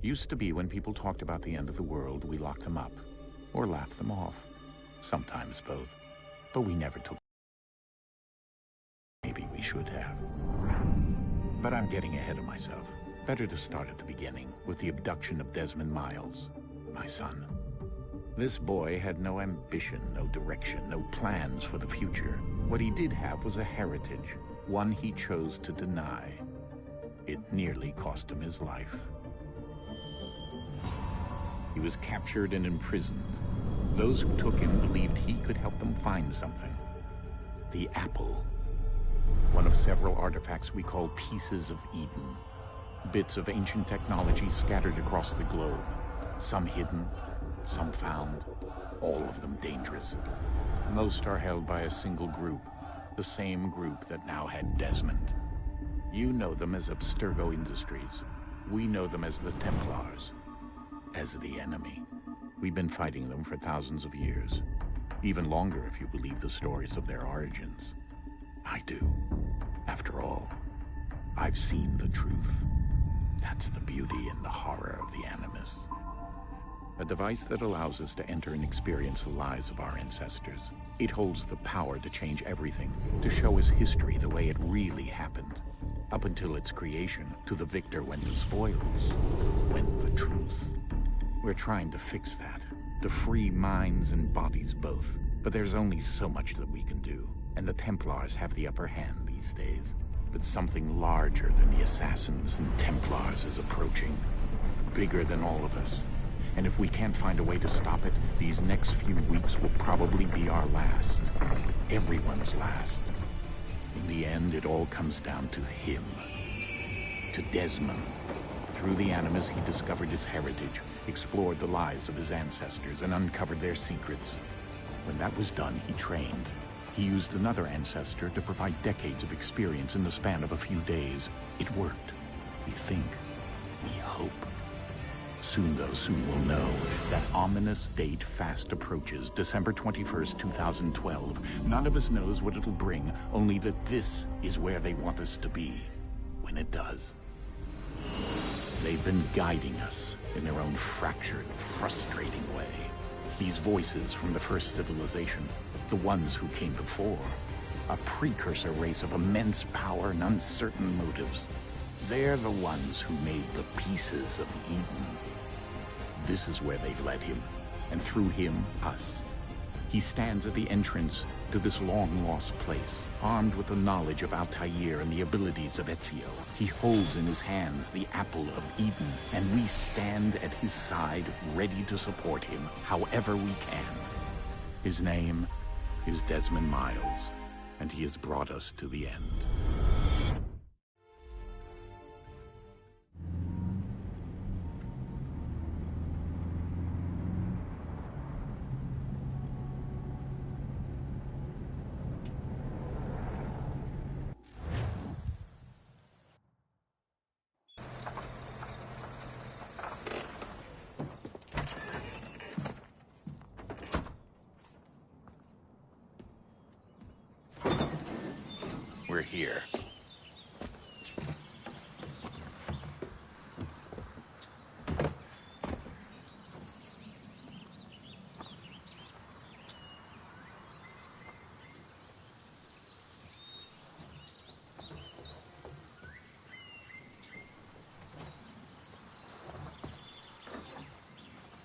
Used to be when people talked about the end of the world, we locked them up. Or laughed them off. Sometimes both. But we never took. Maybe we should have. But I'm getting ahead of myself. Better to start at the beginning, with the abduction of Desmond Miles, my son. This boy had no ambition, no direction, no plans for the future. What he did have was a heritage, one he chose to deny. It nearly cost him his life. He was captured and imprisoned. Those who took him believed he could help them find something. The apple. One of several artifacts we call Pieces of Eden. Bits of ancient technology scattered across the globe. Some hidden, some found, all of them dangerous. Most are held by a single group, the same group that now had Desmond. You know them as Abstergo Industries. We know them as the Templars, as the enemy. We've been fighting them for thousands of years, even longer if you believe the stories of their origins. I do. After all, I've seen the truth. That's the beauty and the horror of the Animus. A device that allows us to enter and experience the lives of our ancestors. It holds the power to change everything, to show us history the way it really happened. Up until its creation, to the victor went the spoils, went the truth. We're trying to fix that, to free minds and bodies both. But there's only so much that we can do, and the Templars have the upper hand these days. But something larger than the Assassins and Templars is approaching, bigger than all of us. And if we can't find a way to stop it, these next few weeks will probably be our last. Everyone's last. In the end, it all comes down to him. To Desmond. Through the Animus, he discovered his heritage, explored the lives of his ancestors, and uncovered their secrets. When that was done, he trained. He used another ancestor to provide decades of experience in the span of a few days. It worked. We think. We hope. Soon, though, soon we'll know. That ominous date fast approaches, December 21st, 2012. None of us knows what it'll bring, only that this is where they want us to be, when it does. They've been guiding us in their own fractured, frustrating way. These voices from the first civilization, the ones who came before, a precursor race of immense power and uncertain motives. They're the ones who made the Pieces of Eden. This is where they've led him, and through him, us. He stands at the entrance to this long-lost place, armed with the knowledge of Altair and the abilities of Ezio. He holds in his hands the Apple of Eden, and we stand at his side, ready to support him however we can. His name is Desmond Miles, and he has brought us to the end. We're here.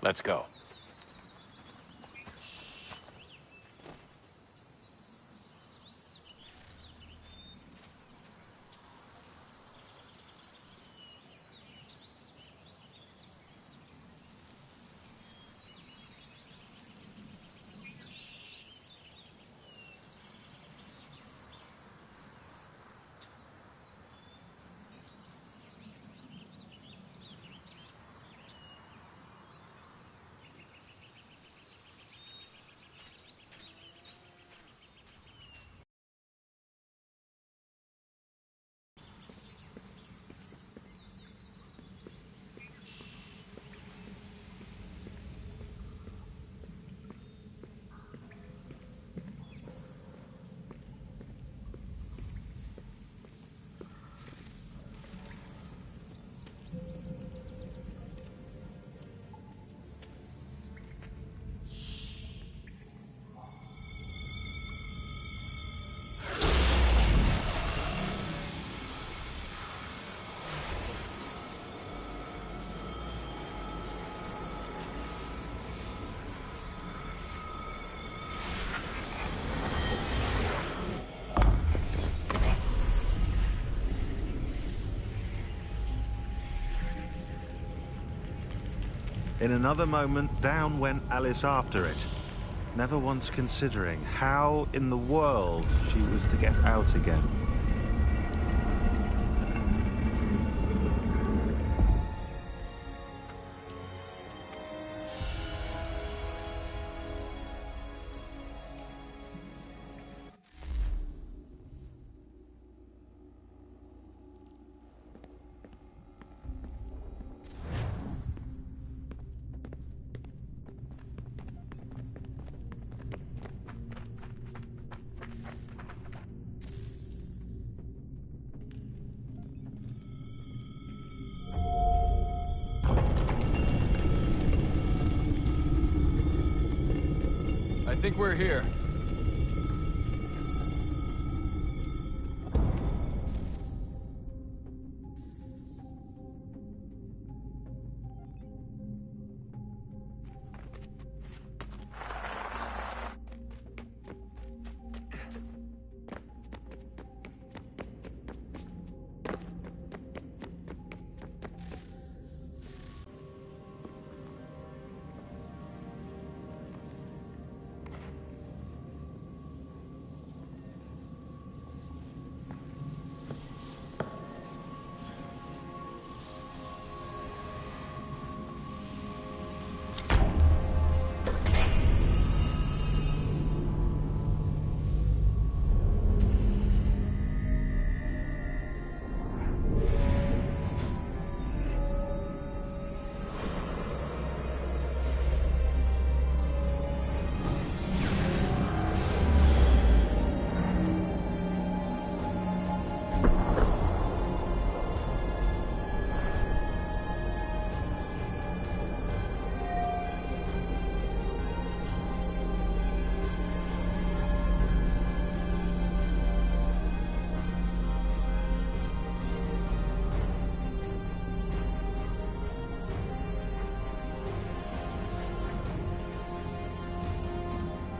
Let's go. In another moment, down went Alice after it, never once considering how in the world she was to get out again. I think we're here.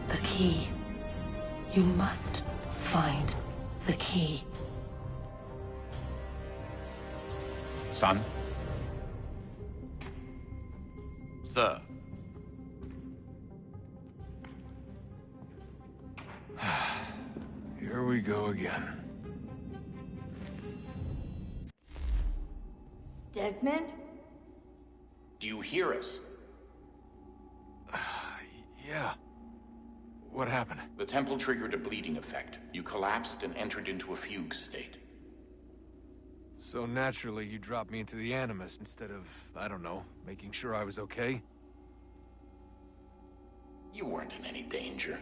The key. You must find the key. Son? Sir. Here we go again. Desmond? Do you hear us? Yeah. What happened? The temple triggered a bleeding effect. You collapsed and entered into a fugue state. So naturally, you dropped me into the Animus instead of, I don't know, making sure I was okay? You weren't in any danger.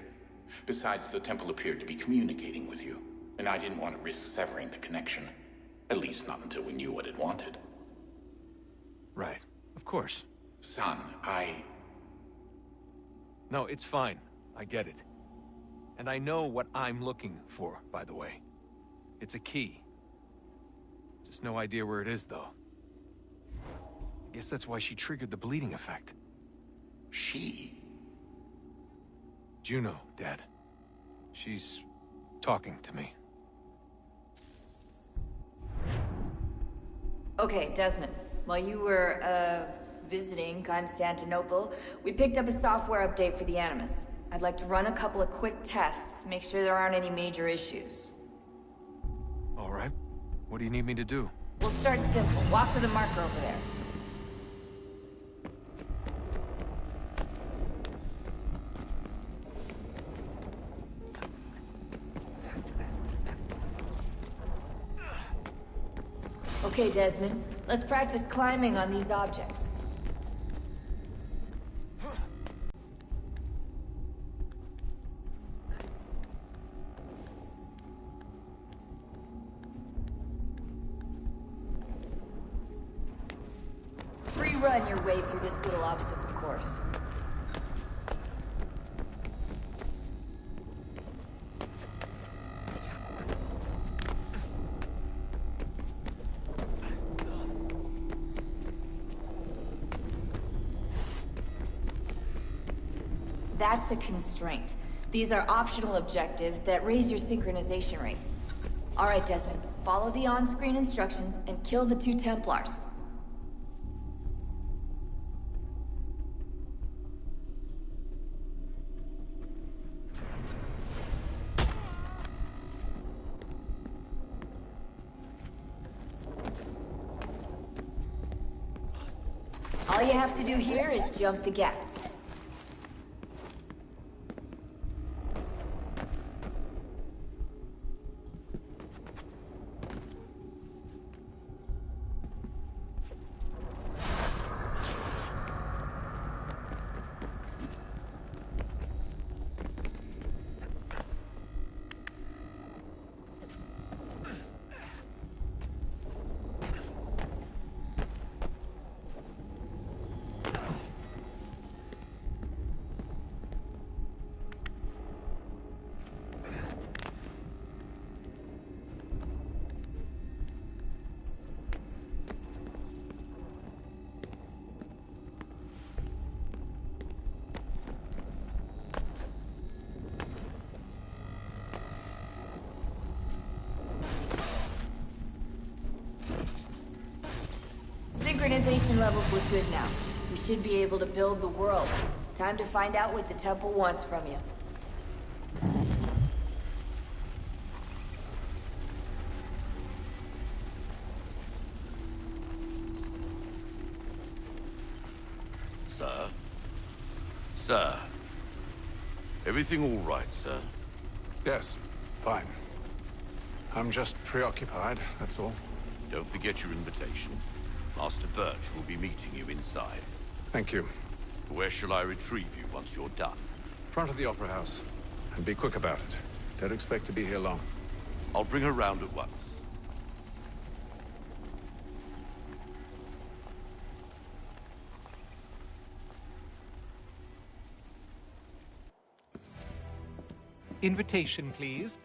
Besides, the temple appeared to be communicating with you, and I didn't want to risk severing the connection. At least not until we knew what it wanted. Right. Of course. Son, No, it's fine. I get it. And I know what I'm looking for, by the way. It's a key. Just no idea where it is, though. I guess that's why she triggered the bleeding effect. She? Juno, Dad. She's talking to me. Okay, Desmond. While you were, visiting Constantinople, we picked up a software update for the Animus. I'd like to run a couple of quick tests, make sure there aren't any major issues. All right. What do you need me to do? We'll start simple. Walk to the marker over there. Okay, Desmond. Let's practice climbing on these objects. Run your way through this little obstacle course. That's a constraint. These are optional objectives that raise your synchronization rate. All right, Desmond. Follow the on-screen instructions and kill the 2 Templars. All you have to do here is jump the gap. Synchronization levels look good now. We should be able to build the world. Time to find out what the temple wants from you. Sir? Sir? Everything all right, sir? Yes, fine. I'm just preoccupied, that's all. Don't forget your invitation. Master Birch will be meeting you inside. Thank you. Where shall I retrieve you once you're done? Front of the Opera House. And be quick about it. Don't expect to be here long. I'll bring her round at once. Invitation, please.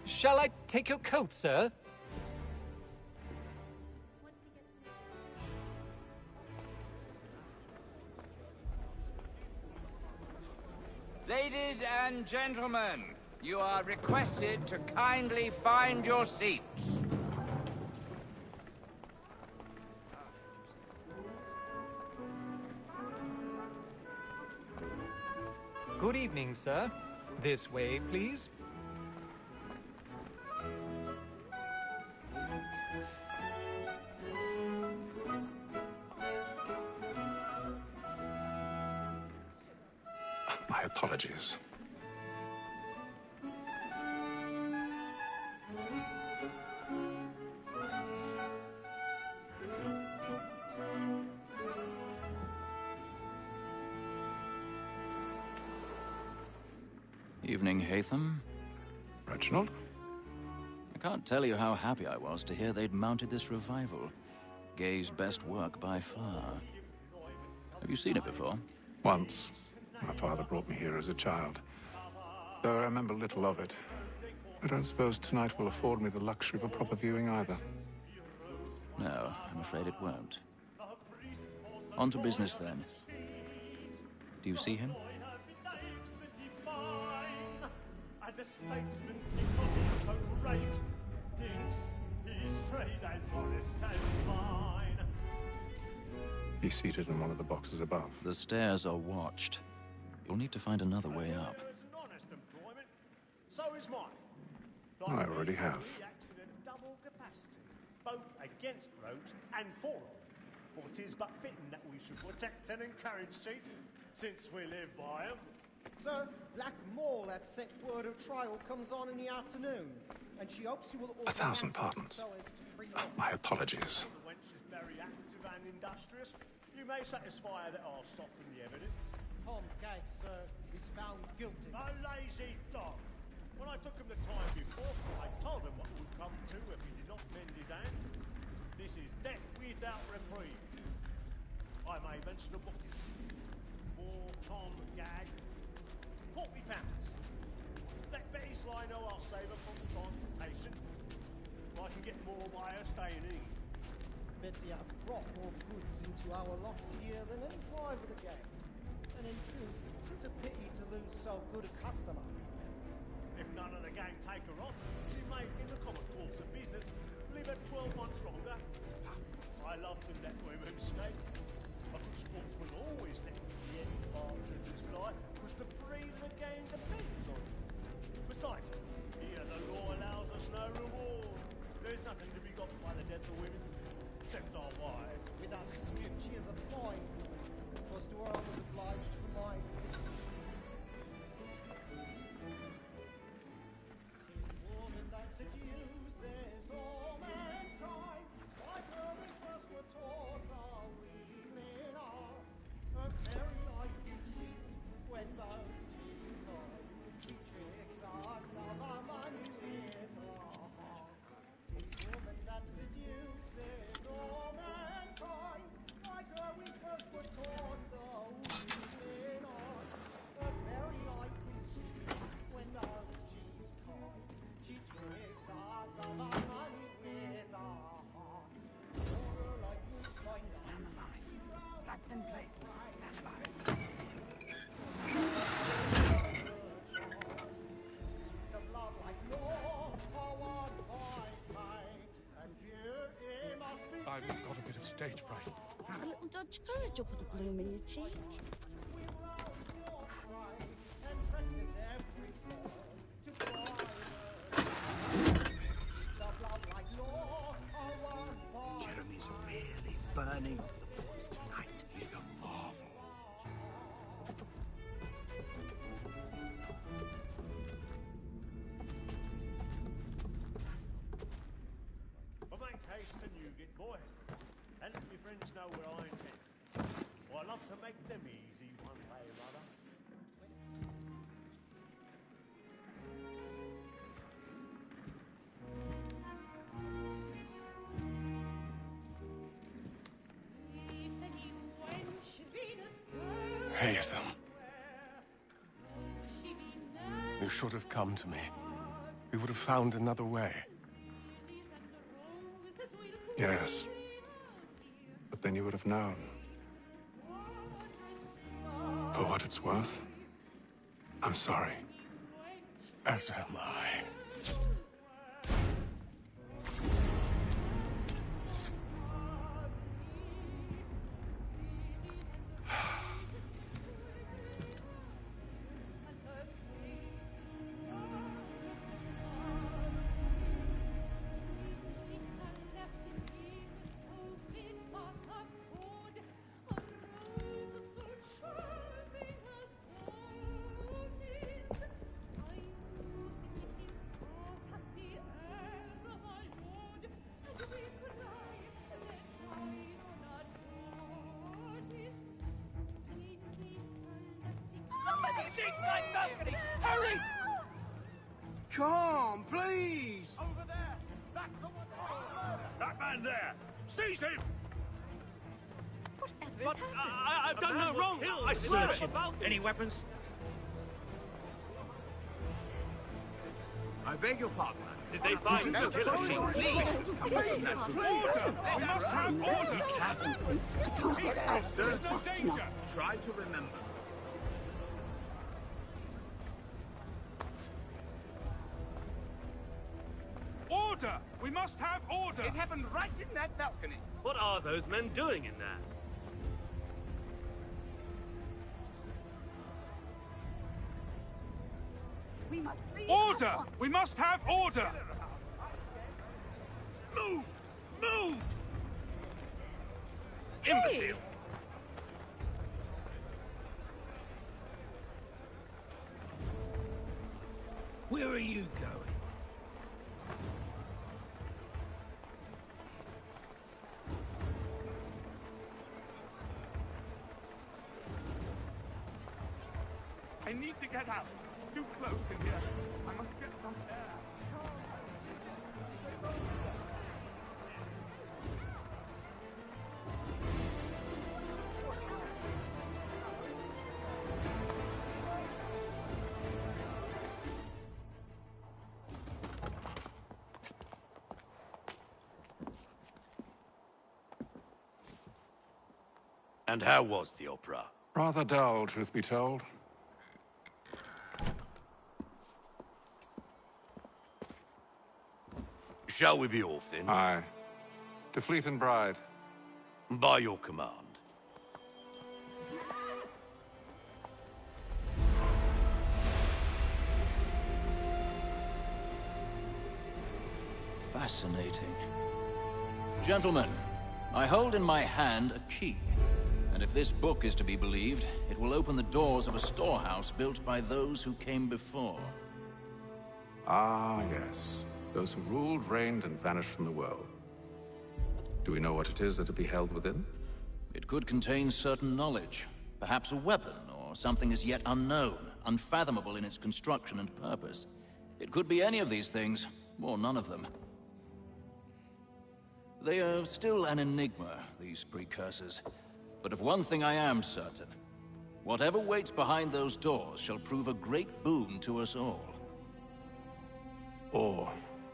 Shall I take your coat, sir? Ladies and gentlemen, you are requested to kindly find your seats. Good evening, sir. This way, please. My apologies. Evening, Haytham. Reginald? I can't tell you how happy I was to hear they'd mounted this revival. Gay's best work by far. Have you seen it before? Once. My father brought me here as a child. Though I remember little of it. I don't suppose tonight will afford me the luxury of a proper viewing either. No, I'm afraid it won't. On to business, then. Do you see him? The statesman, because he's so great, thinks his trade as honest as mine. He's seated in one of the boxes above. The stairs are watched. You'll need to find another way up. It's an honest employment. So is mine. I already have. He acts in a double capacity, both against rogues and for them. For 'tis but fitting that we should protect and encourage cheats, since we live by 'em. Sir, Black Mall at set word of trial comes on in the afternoon, and she hopes you will... 1,000 pardons. My apologies. The wench is very active and industrious. You may satisfy her that I'll soften the evidence. Tom Gay, sir, is found guilty. A lazy dog. When I took him the time before, I told him what would come to if he did not mend his hand. This is death without reprieve. I may mention a booking. For Tom Gag, £40. Let Betty Sly know I'll save her from transportation. I can get more by her staying in. Betty hath brought more goods into our lot here than any five of the gang. And in truth, it's a pity to lose so good a customer. If none of the gang take her on, she may, in the common course of business, live at 12 months longer. I love to let women skate. A good sportsman always lets the end partridges fly, because the breed of the game depends on it. Besides, here the law allows us no reward. There's nothing to be got by the death of women. except our wives. Without dispute, she is a fine woman. Because to her I was obliged to remind you. 'Tis woman that seduces all mankind. Like her we first were taught our evening hours. Her very life we cheat when those cheats die. She tricks us of our money with our hearts. 'Tis woman that seduces all mankind. Like her we first were taught those evening hours. Her very life we cheat when those cheats die. She tricks us of our money with our hearts. For her life we find black and play. Of love like yours are one by and you must be. I've got a bit of stage fright. A little dodge courage will put a bloom in your cheek. And practice every fall to of love like yours are one by. Jeremy's really burning up the boys tonight. He's a marvel. Well, make haste and you get boy. And your friends know where I intend. Well, I love to make them easy one way or other. Haytham. You should have come to me. We would have found another way. Yes. But then you would have known. For what it's worth, I'm sorry. As am I. balcony! Hurry! Come, please! Over there! Back the one! That man there! Seize him! Whatever has happened? I've done no wrong! I swear it! Any weapons? I beg your pardon. Did they find No, the killer please, sheep? please, Order! We must have order! Be careful. There's no danger! Try to remember. Order! We must have order! It happened right in that balcony. What are those men doing in there? We must leave. Order! We must have order! Move! Move! Imbecile! Where are you going? I need to get out. Too close in here. I must get some air. And how was the opera? Rather dull, truth be told. Shall we be off then? Aye. To Fleet and Bride. By your command. Fascinating. Gentlemen, I hold in my hand a key. And if this book is to be believed, it will open the doors of a storehouse built by those who came before. Ah, yes. Those who ruled, reigned, and vanished from the world. Do we know what it is that will be held within? It could contain certain knowledge. Perhaps a weapon, or something as yet unknown, unfathomable in its construction and purpose. It could be any of these things, or none of them. They are still an enigma, these precursors. But of one thing I am certain. Whatever waits behind those doors shall prove a great boon to us all. Or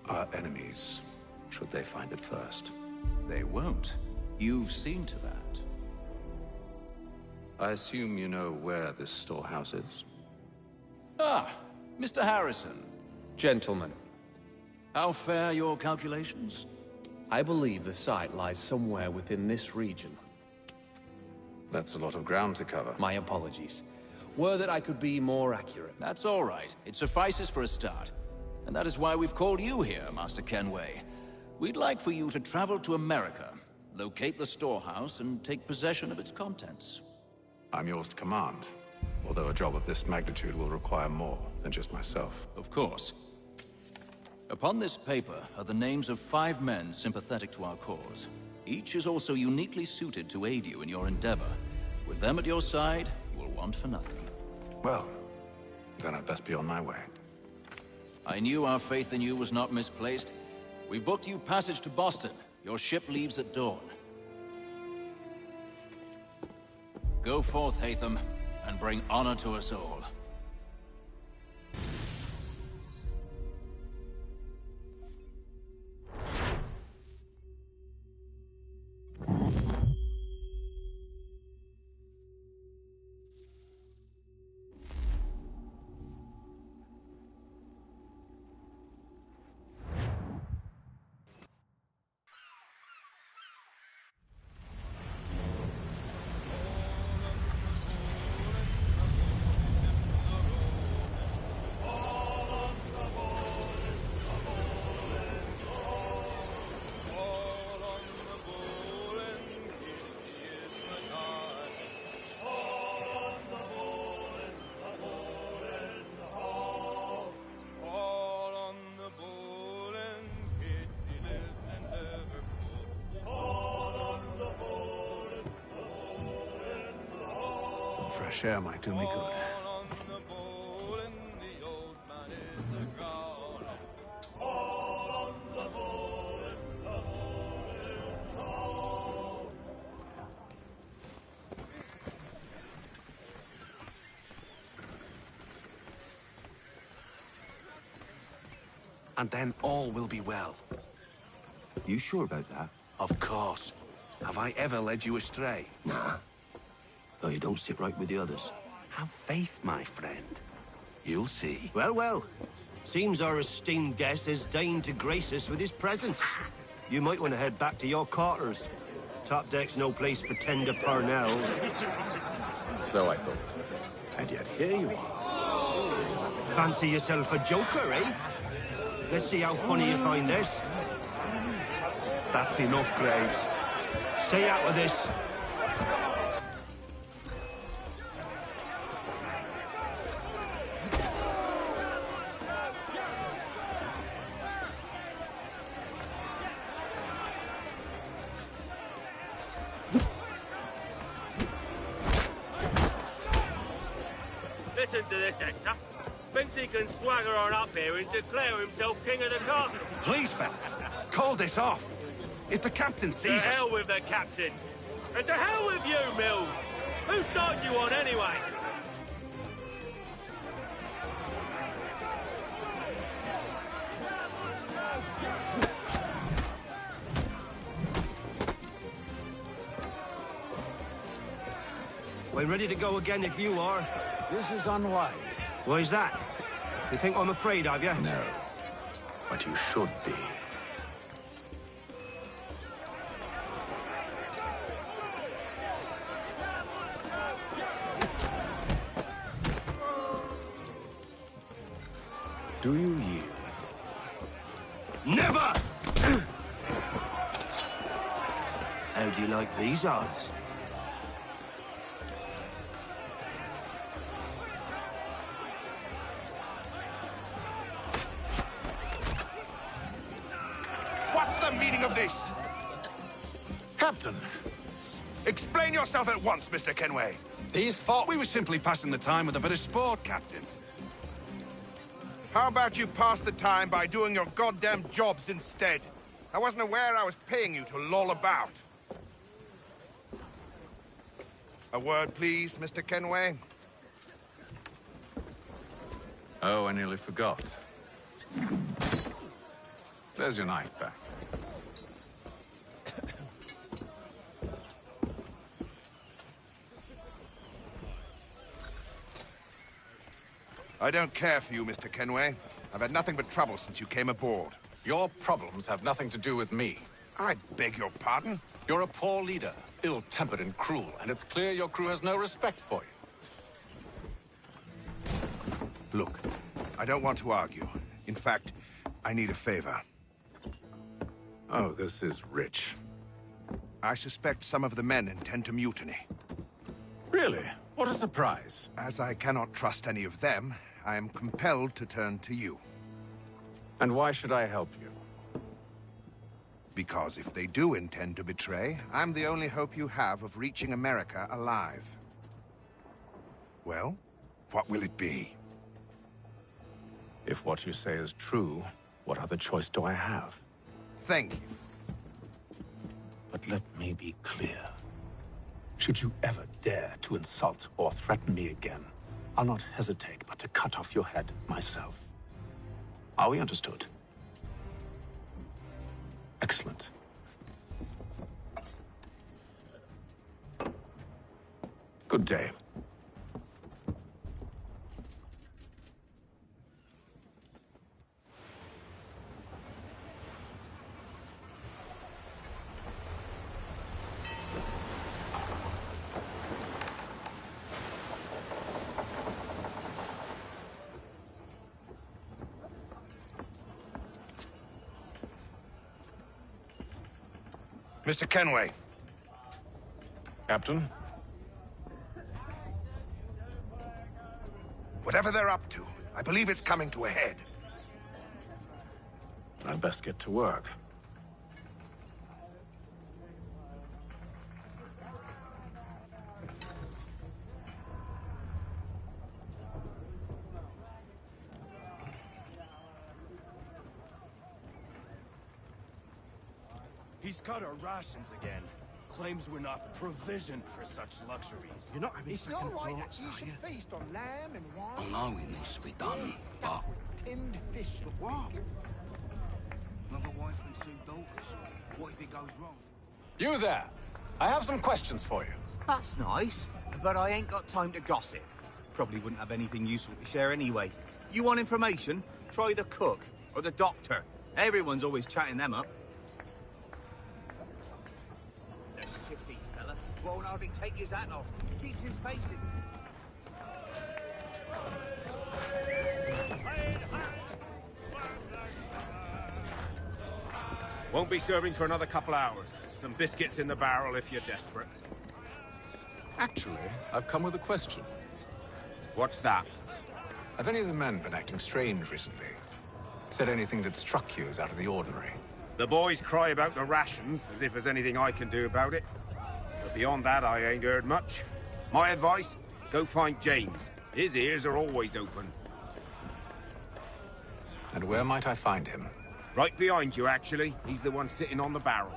our enemies, should they find it first. They won't. You've seen to that. I assume you know where this storehouse is? Ah, Mr. Harrison. Gentlemen. How fare your calculations? I believe the site lies somewhere within this region. That's a lot of ground to cover. My apologies. Were that I could be more accurate. That's all right. It suffices for a start. And that is why we've called you here, Master Kenway. We'd like for you to travel to America, locate the storehouse, and take possession of its contents. I'm yours to command, although a job of this magnitude will require more than just myself. Of course. Upon this paper are the names of 5 men sympathetic to our cause. Each is also uniquely suited to aid you in your endeavor. With them at your side, you will want for nothing. Well, then I'd best be on my way. I knew our faith in you was not misplaced. We've booked you passage to Boston. Your ship leaves at dawn. Go forth, Hatham, and bring honor to us all. Some fresh air might do me good. And then all will be well. You sure about that? Of course. Have I ever led you astray? Nah. Though you don't sit right with the others. Have faith, my friend. You'll see. Well, well. Seems our esteemed guest has deigned to grace us with his presence. You might want to head back to your quarters. Top deck's no place for tender Parnells. So I thought. And yet here you are. Fancy yourself a joker, eh? Let's see how funny you find this. That's enough, Graves. Stay out of this. Listen to this, Hector. Thinks he can swagger on up here and declare himself king of the castle. Please, fellas, call this off. If the captain sees To us... hell with the captain. And to hell with you, Mills. Whose side you on, anyway? We're ready to go again if you are. This is unwise. Why's that? You think I'm afraid of you? No. But you should be. Do you yield? Never! How do you like these odds? What's the meaning of this? Captain! Explain yourself at once, Mr. Kenway. These thought we were simply passing the time with a bit of sport, Captain. How about you pass the time by doing your goddamn jobs instead? I wasn't aware I was paying you to loll about. A word, please, Mr. Kenway. Oh, I nearly forgot. There's your knife back. I don't care for you, Mr. Kenway. I've had nothing but trouble since you came aboard. Your problems have nothing to do with me. I beg your pardon? You're a poor leader, ill-tempered and cruel, and it's clear your crew has no respect for you. Look, I don't want to argue. In fact, I need a favor. Oh, this is rich. I suspect some of the men intend to mutiny. Really? What a surprise. As I cannot trust any of them, I am compelled to turn to you. And why should I help you? Because if they do intend to betray, I'm the only hope you have of reaching America alive. Well, what will it be? If what you say is true, what other choice do I have? Thank you. But let me be clear. Should you ever dare to insult or threaten me again, I'll not hesitate but to cut off your head myself. Are we understood? Excellent. Good day. Mr. Kenway. Captain? Whatever they're up to, I believe it's coming to a head. I'd best get to work. He's cut our rations again. Claims we're not provisioned for such luxuries. You're not having It's not right that you should feast on lamb and wine. I know it needs to be done, but... Tinned fish. What? Mother, wife, and two daughters. What if it goes wrong? You there! I have some questions for you. That's nice, but I ain't got time to gossip. Probably wouldn't have anything useful to share anyway. You want information? Try the cook or the doctor. Everyone's always chatting them up. The shifty fella won't hardly take his hat off. Keeps his face in. Won't be serving for another couple hours. Some biscuits in the barrel if you're desperate. Actually, I've come with a question. What's that? Have any of the men been acting strange recently? Said anything that struck you as out of the ordinary? The boys cry about the rations, as if there's anything I can do about it. But beyond that, I ain't heard much. My advice, go find James. His ears are always open. And where might I find him? Right behind you, actually. He's the one sitting on the barrel.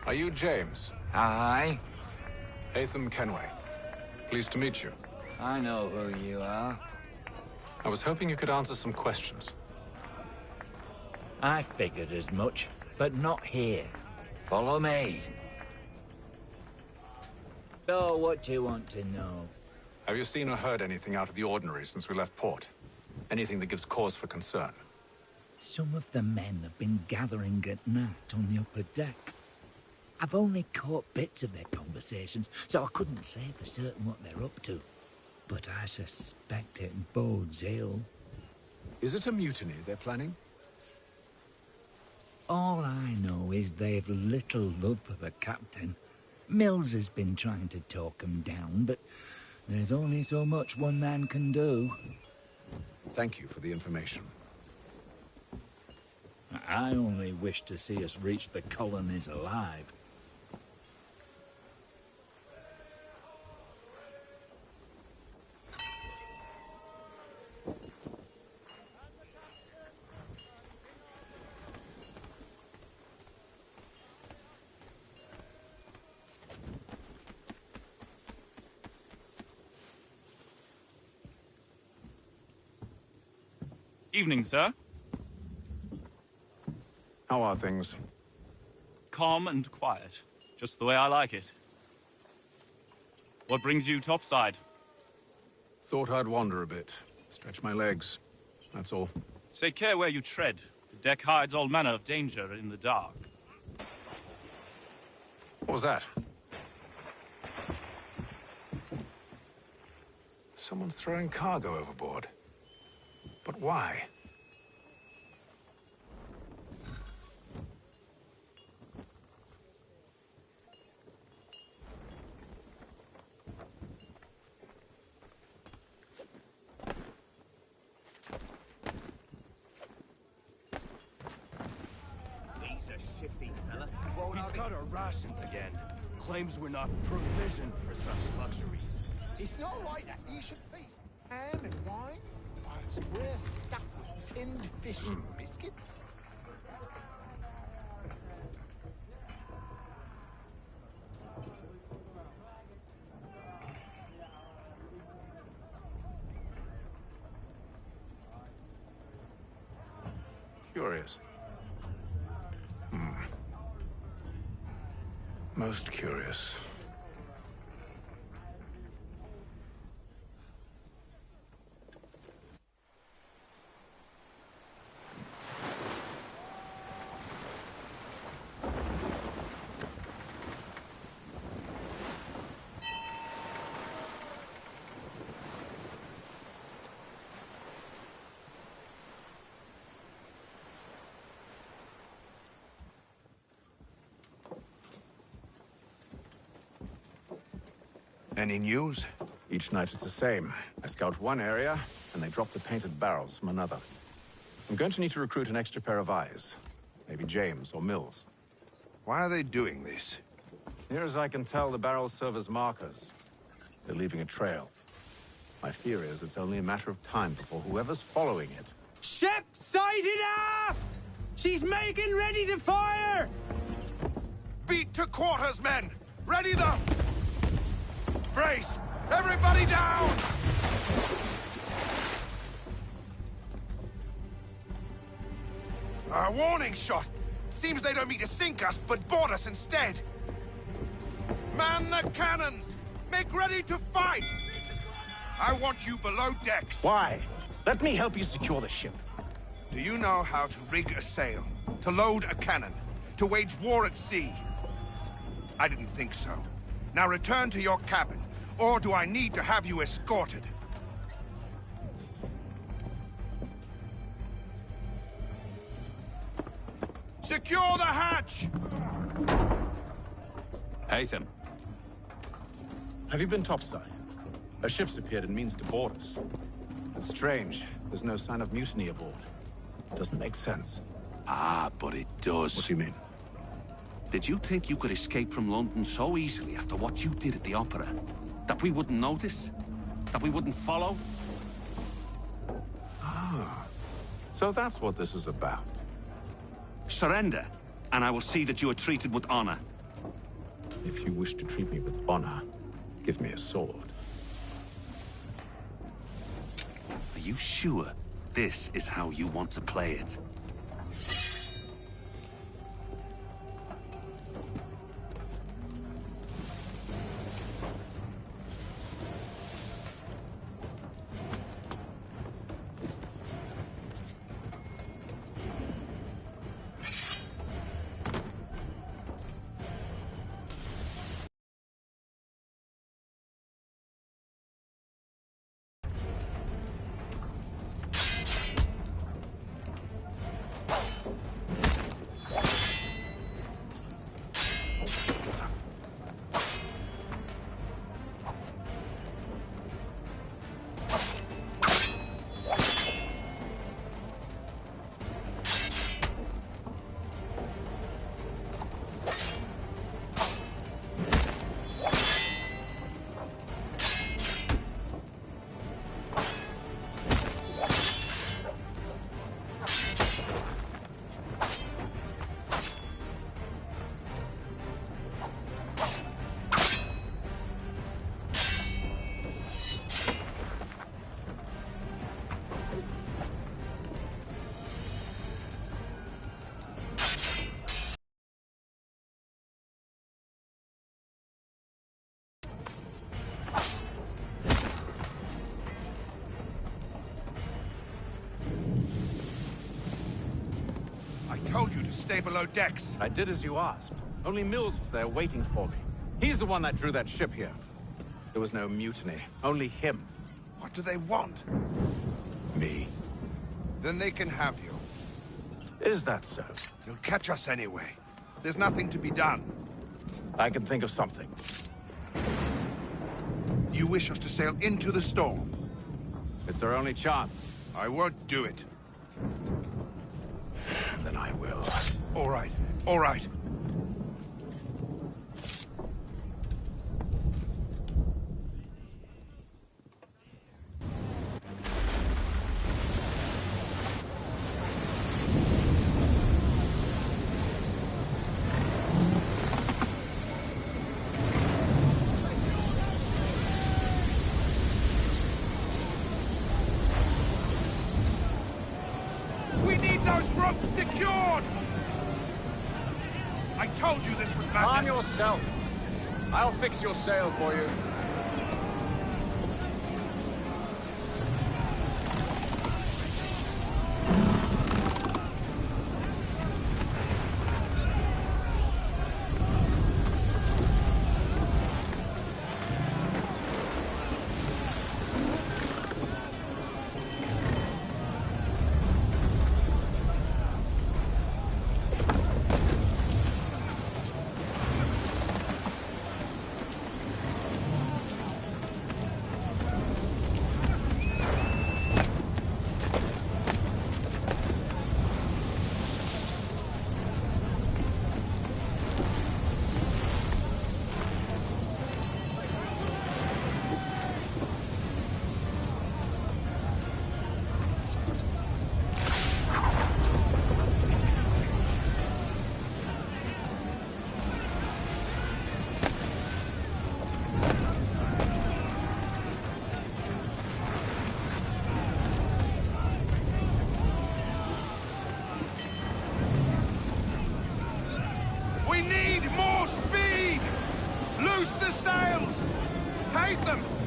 Are you James? Aye. Haytham Kenway. Pleased to meet you. I know who you are. I was hoping you could answer some questions. I figured as much, but not here. Follow me. So, what do you want to know? Have you seen or heard anything out of the ordinary since we left port? Anything that gives cause for concern? Some of the men have been gathering at night on the upper deck. I've only caught bits of their conversations, so I couldn't say for certain what they're up to. but I suspect it bodes ill. Is it a mutiny they're planning? All I know is they've little love for the captain. Mills has been trying to talk him down, but there's only so much one man can do. Thank you for the information. I only wish to see us reach the colonies alive. Evening, sir. How are things? Calm and quiet. Just the way I like it. What brings you topside? Thought I'd wander a bit. Stretch my legs. That's all. Take care where you tread. The deck hides all manner of danger in the dark. What was that? Someone's throwing cargo overboard. But why? He's cut our rations again. Claims we're not provisioned for such luxuries. It's not right that you should feast. Ham and wine? We're stuck with tinned fish and biscuits. Curious. Most curious. Any news? Each night it's the same. I scout one area, and they drop the painted barrels from another. I'm going to need to recruit an extra pair of eyes. Maybe James or Mills. Why are they doing this? Near as I can tell, the barrels serve as markers. They're leaving a trail. My fear is it's only a matter of time before whoever's following it... Ship sighted aft! She's making ready to fire! Beat to quarters, men! Ready them! Brace! Everybody down! A warning shot! Seems they don't mean to sink us, but board us instead! Man the cannons! Make ready to fight! I want you below decks. Why? Let me help you secure the ship. Do you know how to rig a sail? To load a cannon? To wage war at sea? I didn't think so. Now return to your cabin, or do I need to have you escorted? Secure the hatch! Haytham. Have you been topside? A ship's appeared and means to board us. It's strange. There's no sign of mutiny aboard. Doesn't make sense. Ah, but it does. What do you mean? Did you think you could escape from London so easily after what you did at the Opera? That we wouldn't notice? That we wouldn't follow? Ah. So that's what this is about. Surrender, and I will see that you are treated with honor. If you wish to treat me with honor, give me a sword. Are you sure this is how you want to play it? stay below decks. I did as you asked. Only Mills was there waiting for me. He's the one that drew that ship here. There was no mutiny, only him. What do they want? Me. Then they can have you. Is that so? They'll catch us anyway. There's nothing to be done. I can think of something. You wish us to sail into the storm? It's our only chance. I won't do it. Then I will. All right, all right. Arm yourself. I'll fix your sail for you.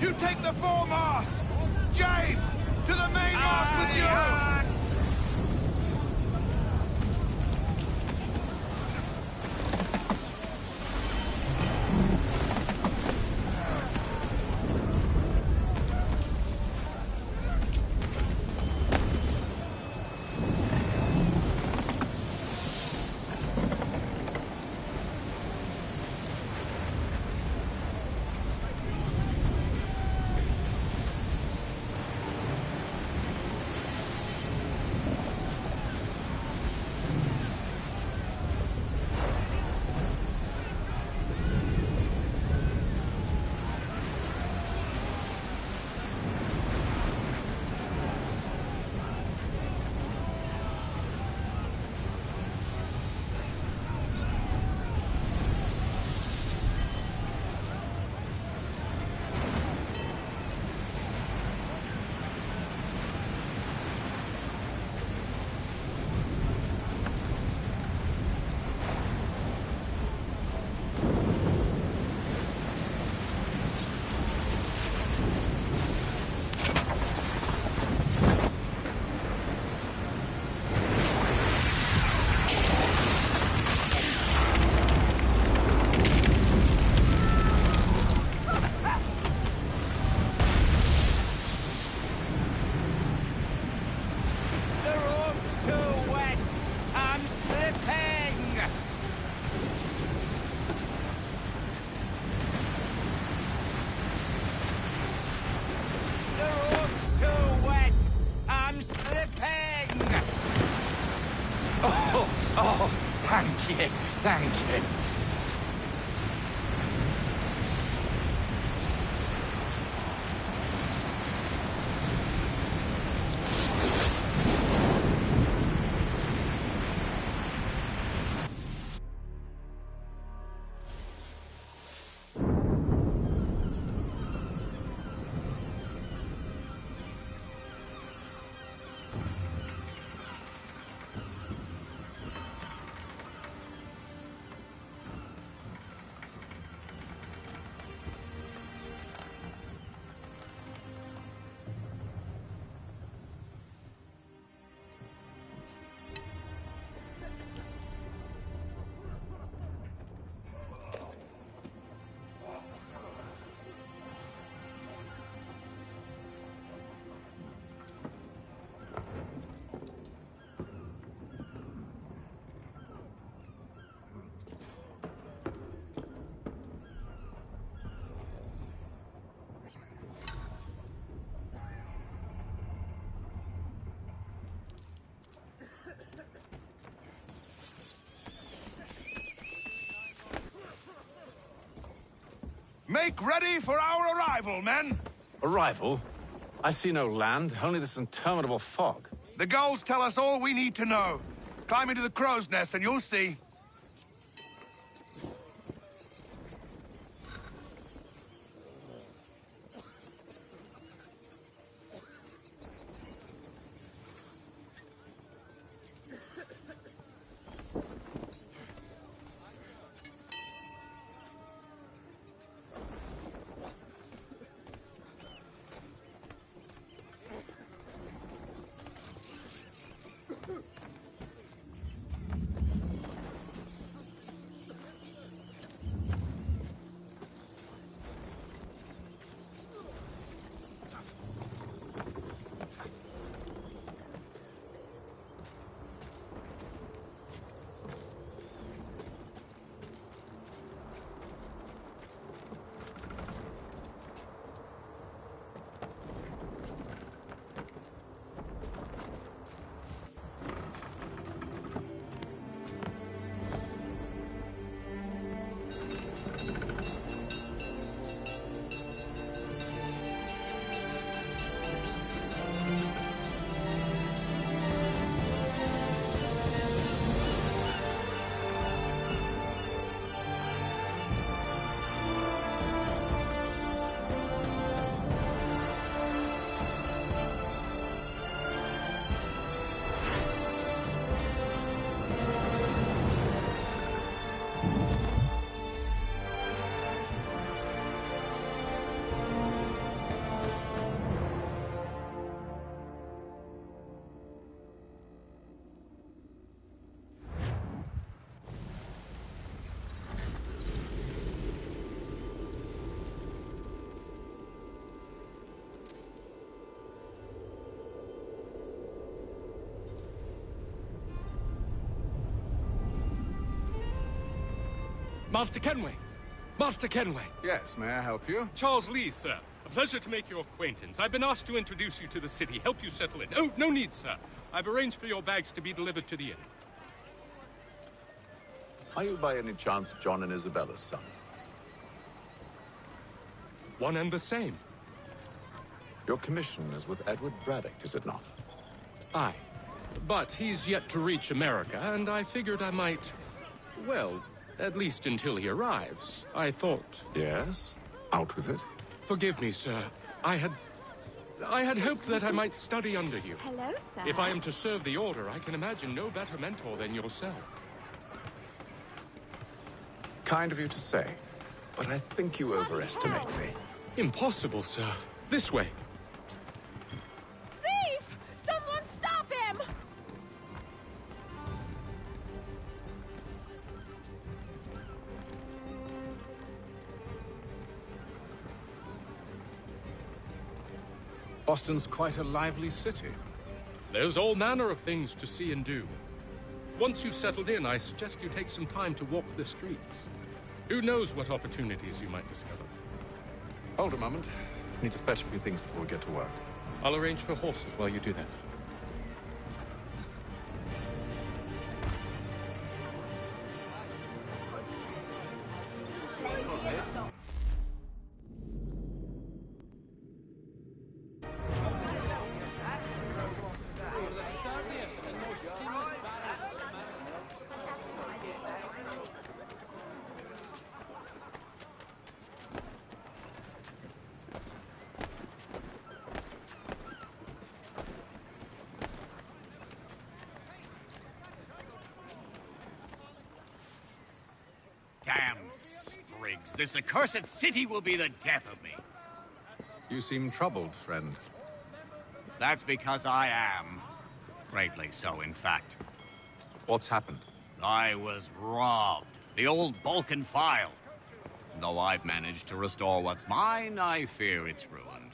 You take the foremast! James, to the mainmast with you! Oh, thank you, thank you. Make ready for our arrival, men! Arrival? I see no land, only this interminable fog. The gulls tell us all we need to know. Climb into the crow's nest and you'll see. Master Kenway! Master Kenway! Yes, may I help you? Charles Lee, sir. A pleasure to make your acquaintance. I've been asked to introduce you to the city, help you settle in. Oh, no need, sir. I've arranged for your bags to be delivered to the inn. Are you by any chance John and Isabella's son? One and the same. Your commission is with Edward Braddock, is it not? Aye. But he's yet to reach America, and I figured I might... Well, at least until he arrives, I thought... Yes? Out with it. Forgive me, sir. I had hoped that I might study under you. Hello, sir. If I am to serve the Order, I can imagine no better mentor than yourself. Kind of you to say, but I think you overestimate me. Impossible, sir. This way. Thief! Someone stop him! Boston's quite a lively city. There's all manner of things to see and do. Once you've settled in, I suggest you take some time to walk the streets. Who knows what opportunities you might discover. Hold a moment. Need to fetch a few things before we get to work. I'll arrange for horses while you do that. Damn sprigs. This accursed city will be the death of me. You seem troubled, friend. That's because I am. Greatly so, in fact. What's happened? I was robbed. The old Balkan file. Though I've managed to restore what's mine, I fear it's ruined.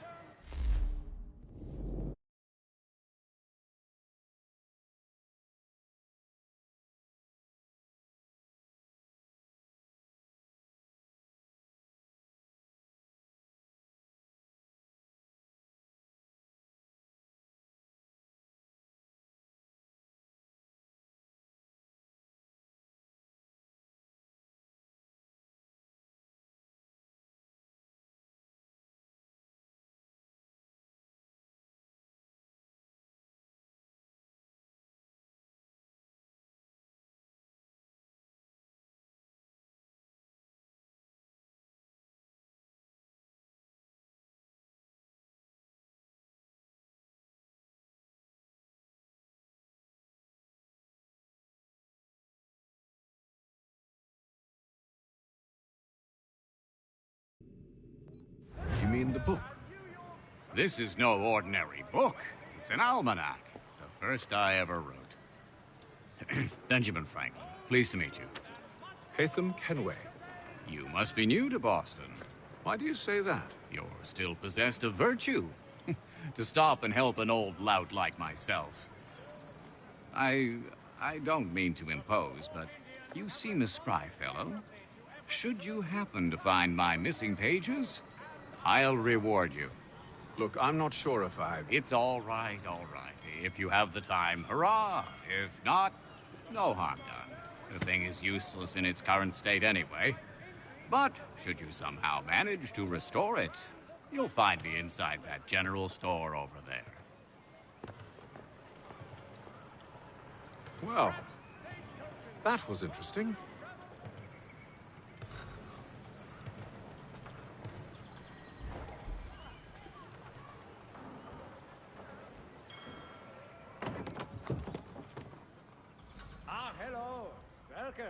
the book? This is no ordinary book. It's an almanac. The first I ever wrote. Benjamin Franklin, pleased to meet you. Haytham Kenway. You must be new to Boston. Why do you say that? You're still possessed of virtue. To stop and help an old lout like myself. I don't mean to impose, but you seem a spry fellow. Should you happen to find my missing pages, I'll reward you. Look, I'm not sure if It's all right, all right. If you have the time, hurrah! If not, no harm done. The thing is useless in its current state anyway. But should you somehow manage to restore it, you'll find me inside that general store over there. Well, that was interesting. Ah, hello. Welcome.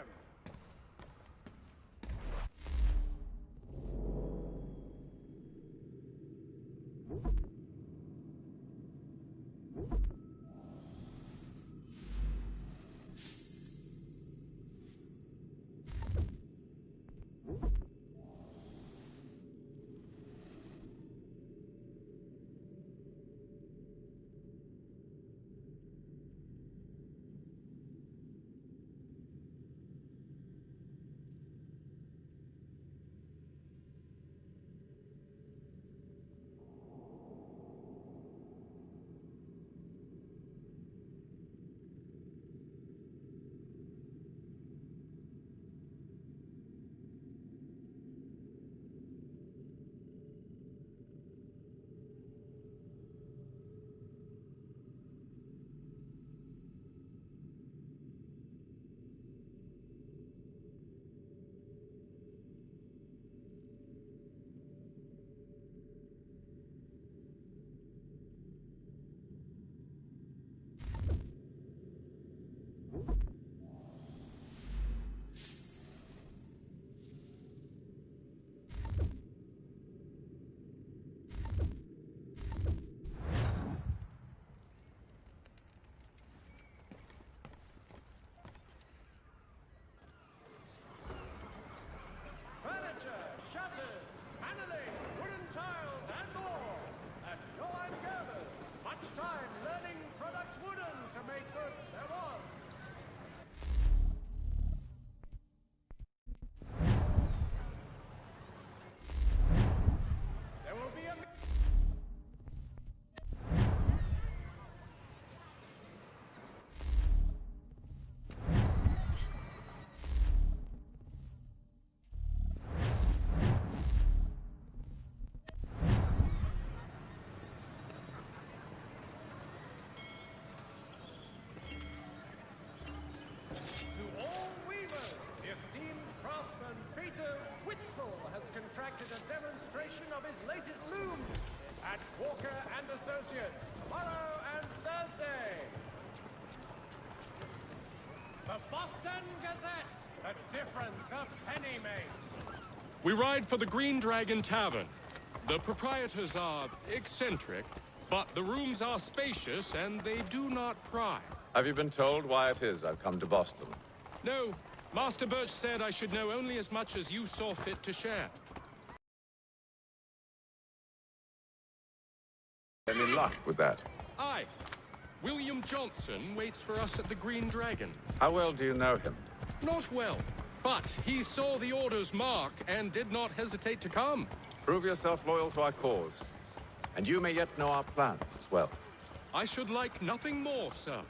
Contracted a demonstration of his latest looms at Walker and Associates tomorrow and Thursday. The Boston Gazette, the difference a penny makes. We ride for the Green Dragon Tavern. The proprietors are eccentric, but the rooms are spacious and they do not pry. Have you been told why it is I've come to Boston? No. Master Birch said I should know only as much as you saw fit to share. Any luck with that? Aye. William Johnson waits for us at the Green Dragon. How well do you know him? Not well, but he saw the order's mark and did not hesitate to come. Prove yourself loyal to our cause. And you may yet know our plans as well. I should like nothing more, sir.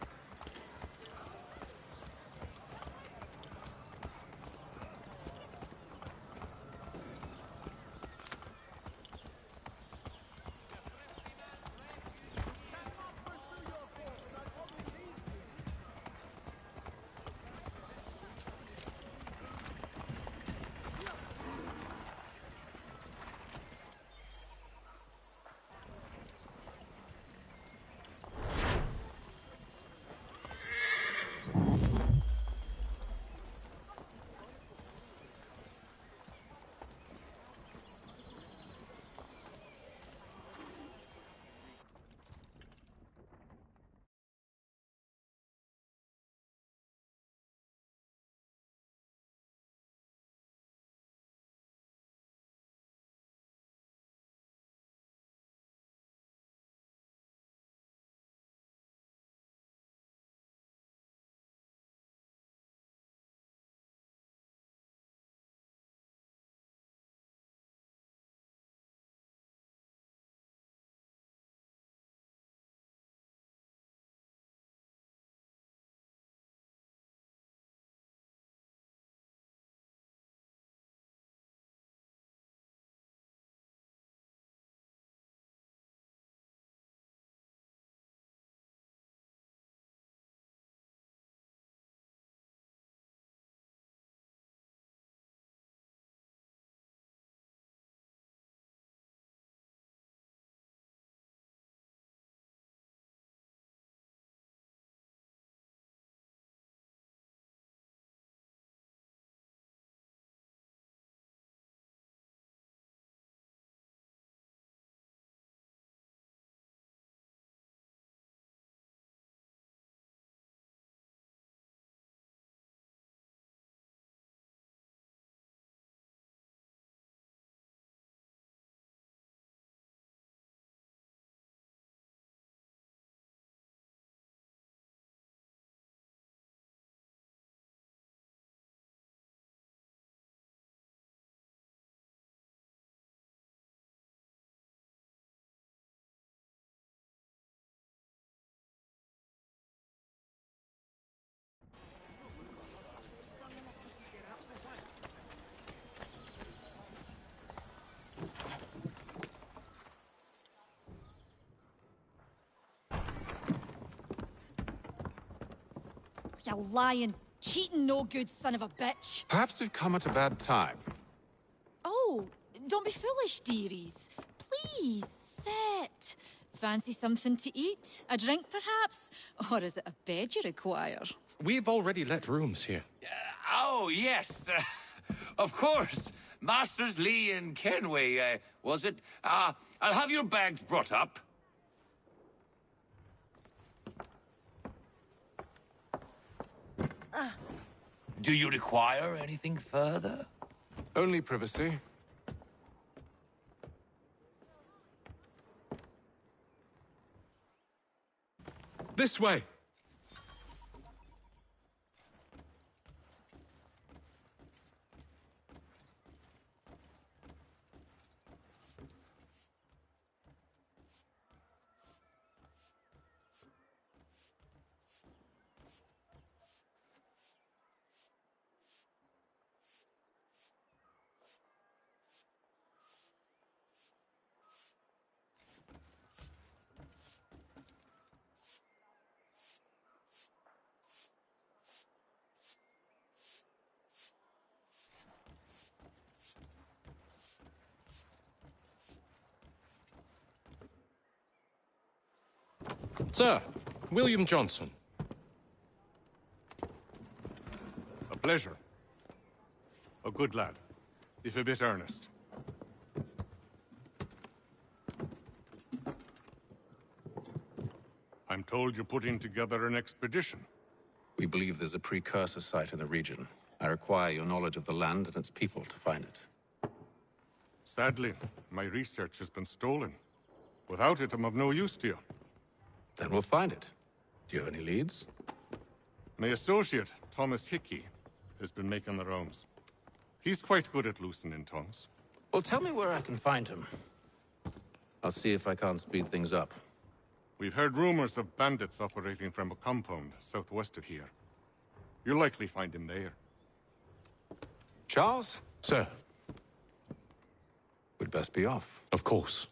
You lying, cheating, no good son of a bitch. Perhaps we've come at a bad time. Oh, don't be foolish, dearies. Please, sit. Fancy something to eat? A drink, perhaps? Or is it a bed you require? We've already let rooms here. Oh, yes. Of course. Masters Lee and Kenway, was it? I'll have your bags brought up. Do you require anything further? Only privacy. This way! Sir, William Johnson. A pleasure. A good lad, if a bit earnest. I'm told you're putting together an expedition. We believe there's a precursor site in the region. I require your knowledge of the land and its people to find it. Sadly, my research has been stolen. Without it, I'm of no use to you. Then we'll find it. Do you have any leads? My associate, Thomas Hickey, has been making the rounds. He's quite good at loosening tongues. Well, tell me where I can find him. I'll see if I can't speed things up. We've heard rumors of bandits operating from a compound southwest of here. You'll likely find him there. Charles? Sir. We'd best be off. Of course.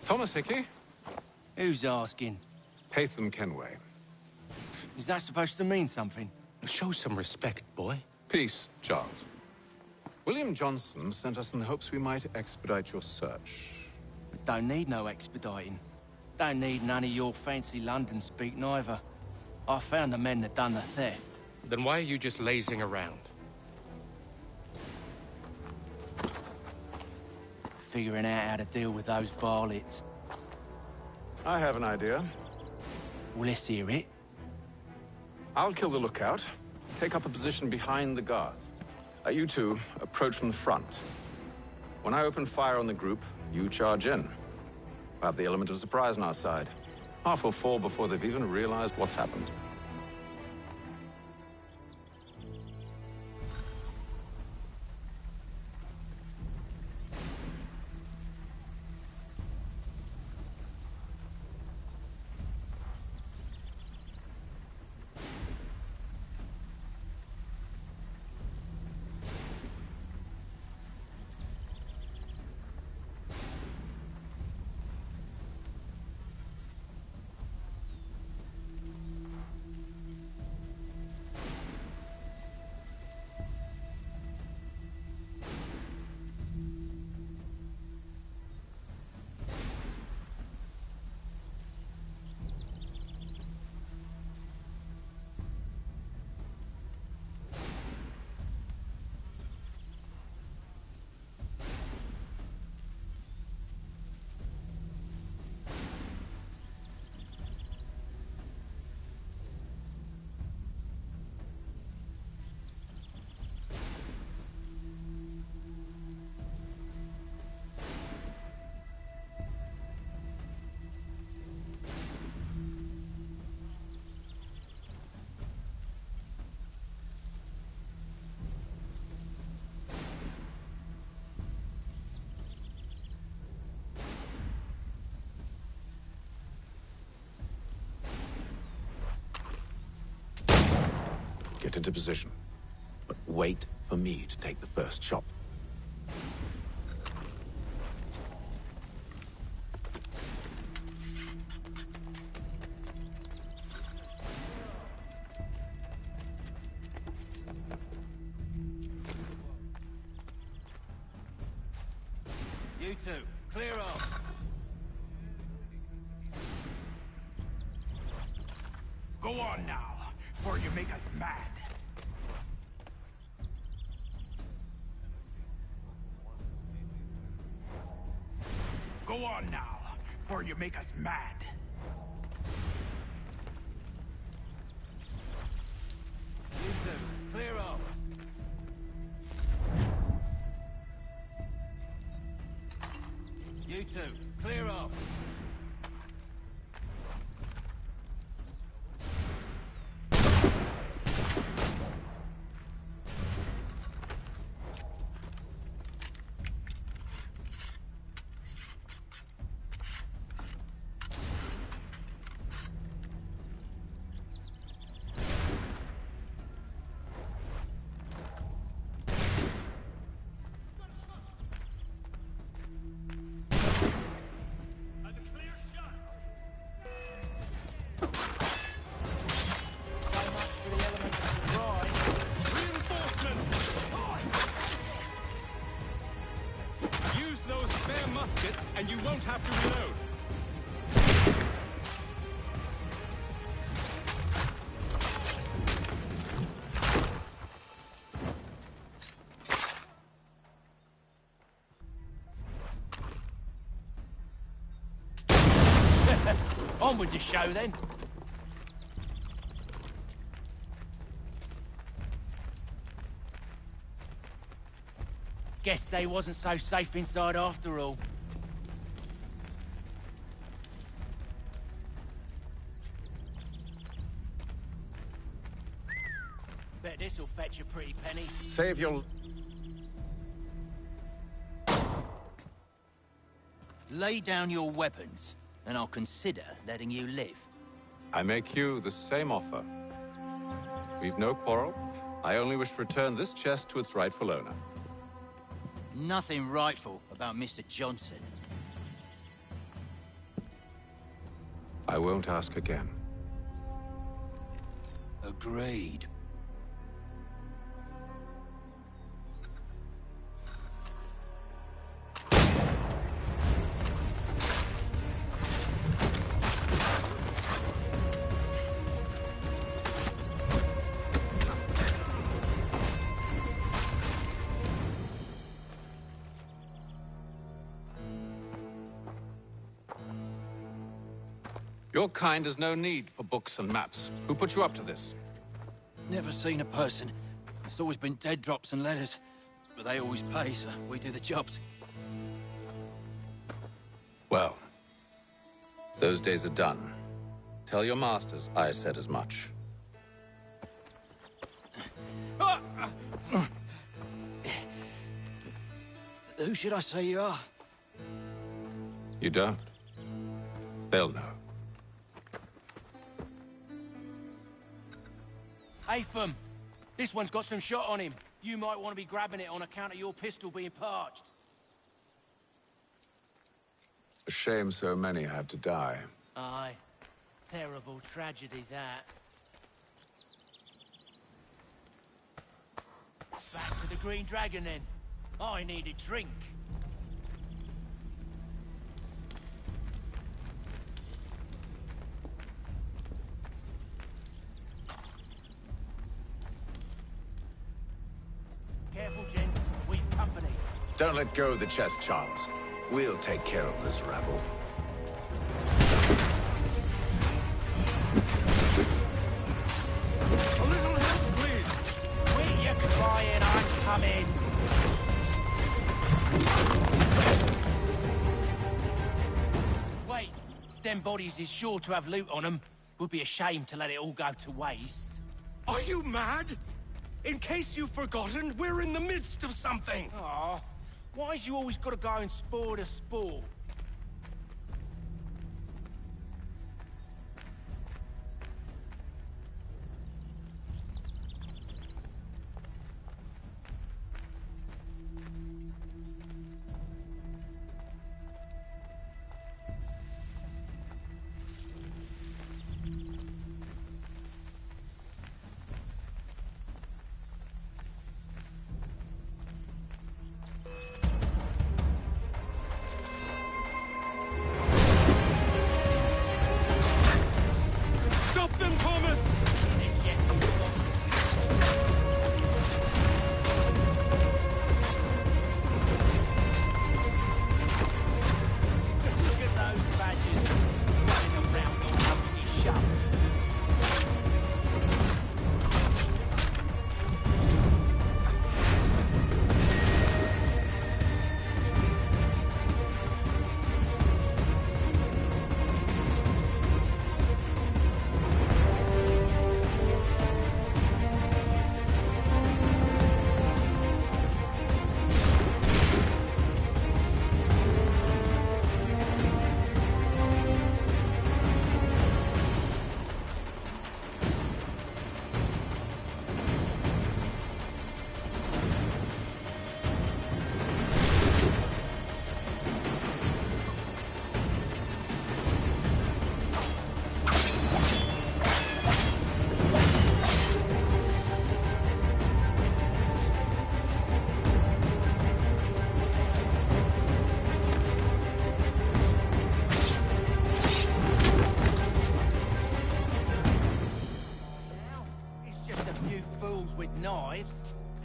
Thomas Hickey? Who's asking? Haytham Kenway. Is that supposed to mean something? Show some respect, boy. Peace, Charles. William Johnson sent us in the hopes we might expedite your search. We don't need no expediting. Don't need none of your fancy London speak neither. I found the men that done the theft. Then why are you just lazing around? Figuring out how to deal with those varlets. I have an idea. Well, let's hear it. I'll kill the lookout, take up a position behind the guards. You two approach from the front. When I open fire on the group, you charge in. I have the element of surprise on our side. Half will fall before they've even realized what's happened. get into position. But wait for me to take the first shot. You two, clear off. Go on now, before you make us mad. Go on now, before you make us mad. You two, clear off. You two, clear off. Use those spare muskets, and you won't have to reload. On with the show, then. Guess they wasn't so safe inside after all. Bet this'll fetch a pretty penny. Save your... Lay down your weapons, and I'll consider letting you live. I make you the same offer. We've no quarrel. I only wish to return this chest to its rightful owner. Nothing rightful about Mr. Johnson. I won't ask again. Agreed. Your kind has no need for books and maps. Who put you up to this? Never seen a person. It's always been dead drops and letters. But they always pay, so we do the jobs. Well, those days are done. Tell your masters I said as much. Who should I say you are? You don't? They'll know. Atham, this one's got some shot on him. You might want to be grabbing it on account of your pistol being parched. A shame so many had to die. Aye. Terrible tragedy, that. Back to the Green Dragon, then. I need a drink. Careful, Jen. We've company. Don't let go of the chest, Charles. We'll take care of this rabble. A little help, please. Quit your crying, I'm coming. Wait, them bodies is sure to have loot on them. Would be a shame to let it all go to waste. Are you mad? In case you've forgotten, we're in the midst of something. Aw, why's you always gotta go and spore the spore?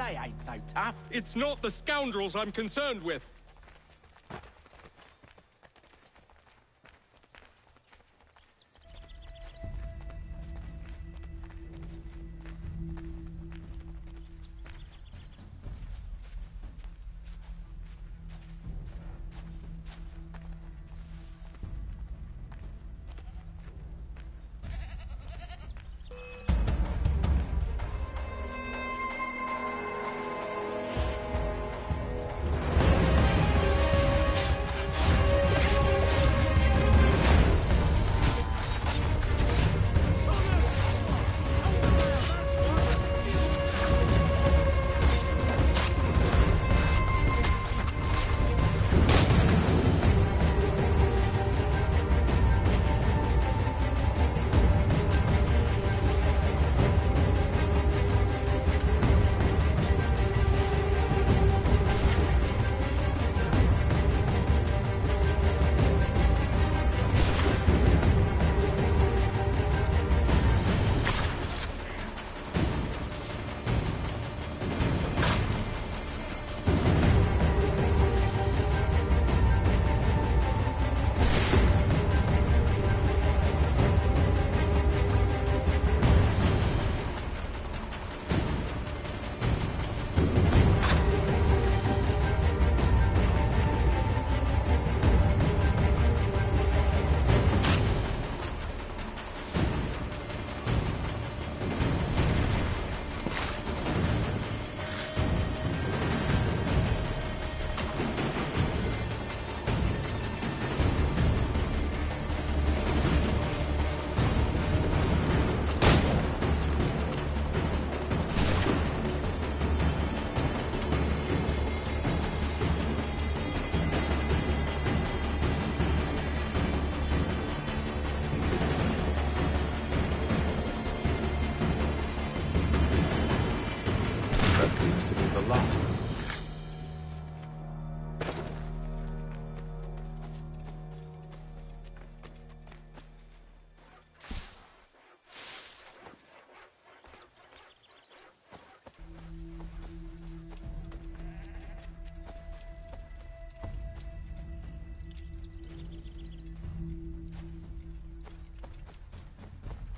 they ain't so tough. It's not the scoundrels I'm concerned with.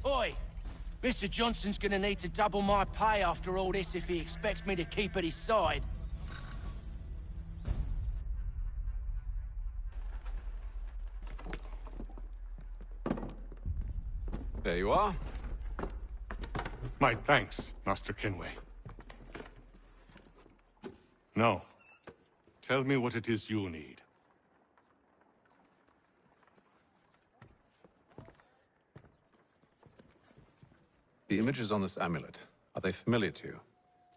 Oi! Mr. Johnson's gonna need to double my pay after all this if he expects me to keep at his side. There you are. My thanks, Master Kenway. Now, tell me what it is you need. The images on this amulet, are they familiar to you?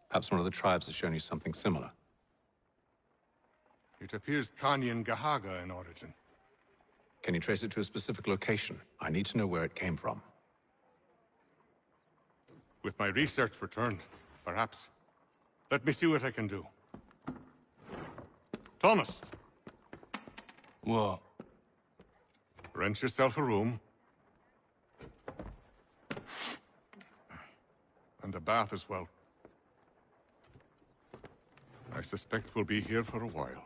Perhaps one of the tribes has shown you something similar. It appears Kanyan Gahaga in origin. Can you trace it to a specific location? I need to know where it came from. With my research returned, perhaps. Let me see what I can do. Thomas! What? Rent yourself a room. And a bath as well. I suspect we'll be here for a while.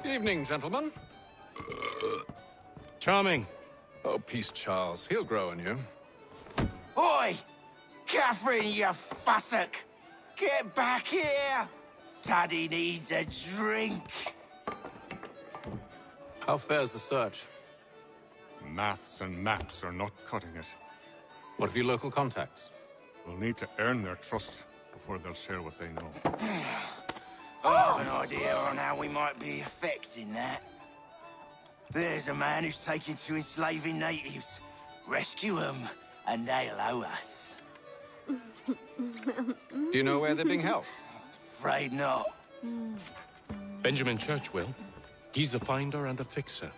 Good evening, gentlemen. Charming. Oh, peace, Charles. He'll grow on you. Oi! Catherine, you fussock! Get back here! Daddy needs a drink. How fares the search? Maths and maps are not cutting it. What of your local contacts? We'll need to earn their trust before they'll share what they know. I've an idea on how we might be affecting that. There's a man who's taken to enslaving natives. Rescue them, and they'll owe us. Do you know where they're being held? Afraid not. Benjamin Churchwill. He's a finder and a fixer.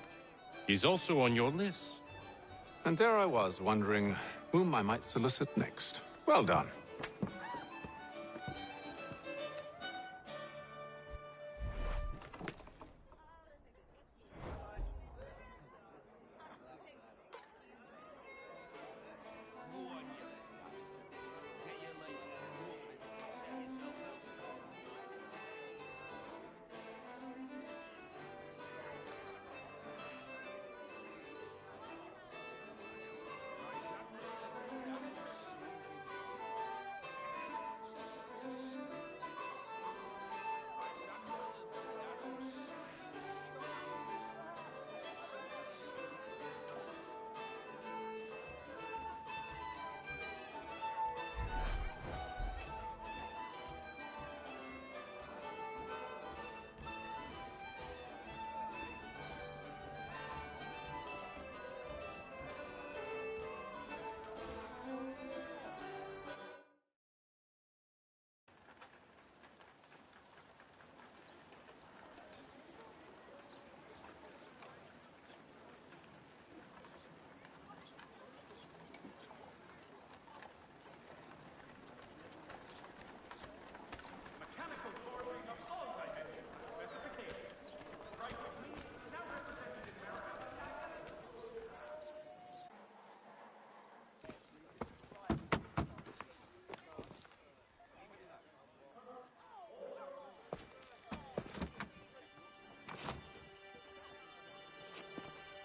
He's also on your list. And there I was, wondering whom I might solicit next. Well done.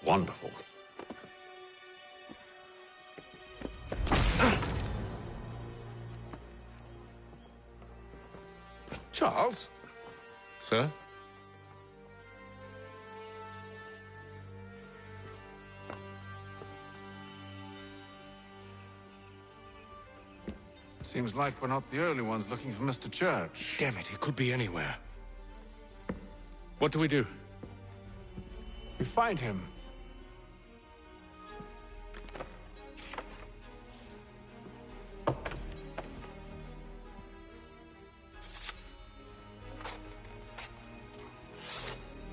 Wonderful. Charles? Sir? Seems like we're not the only ones looking for Mr. Church. Damn it, he could be anywhere. What do we do? We find him.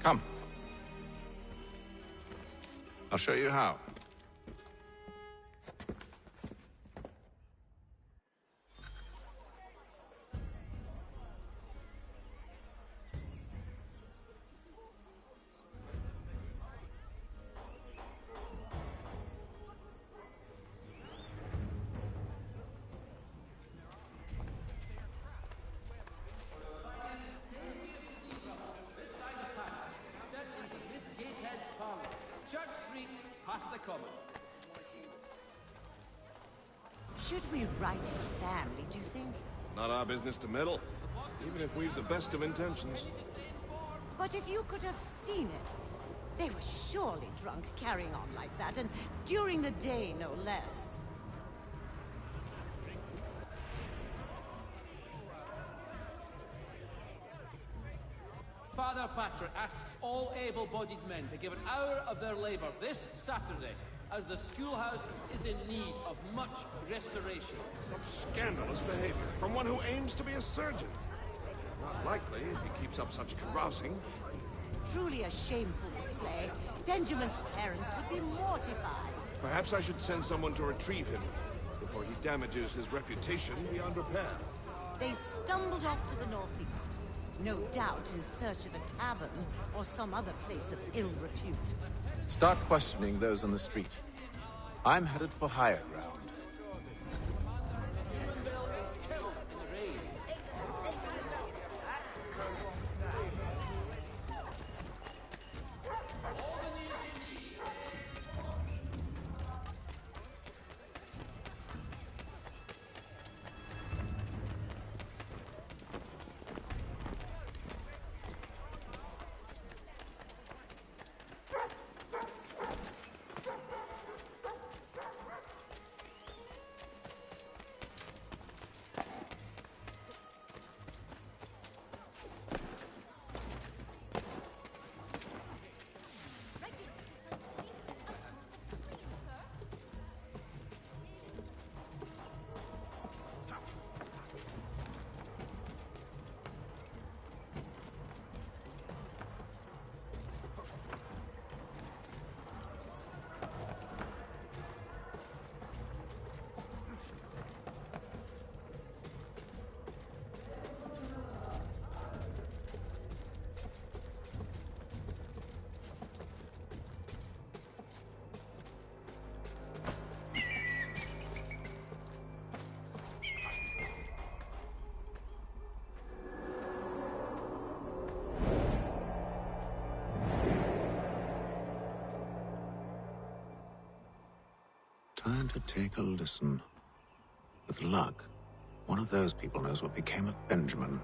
Come. I'll show you how. Should we write his family, do you think? Not our business to meddle, even if we've the best of intentions. But if you could have seen it, they were surely drunk carrying on like that, and during the day, no less. Father Patrick asks all able-bodied men to give an hour of their labor this Saturday, as the schoolhouse is in need of much restoration. Scandalous behavior from one who aims to be a surgeon. Not likely if he keeps up such carousing. Truly a shameful display. Benjamin's parents would be mortified. Perhaps I should send someone to retrieve him before he damages his reputation beyond repair. They stumbled off to the northeast. No doubt in search of a tavern or some other place of ill repute. Start questioning those on the street. I'm headed for higher ground. to take a listen. With luck, one of those people knows what became of Benjamin.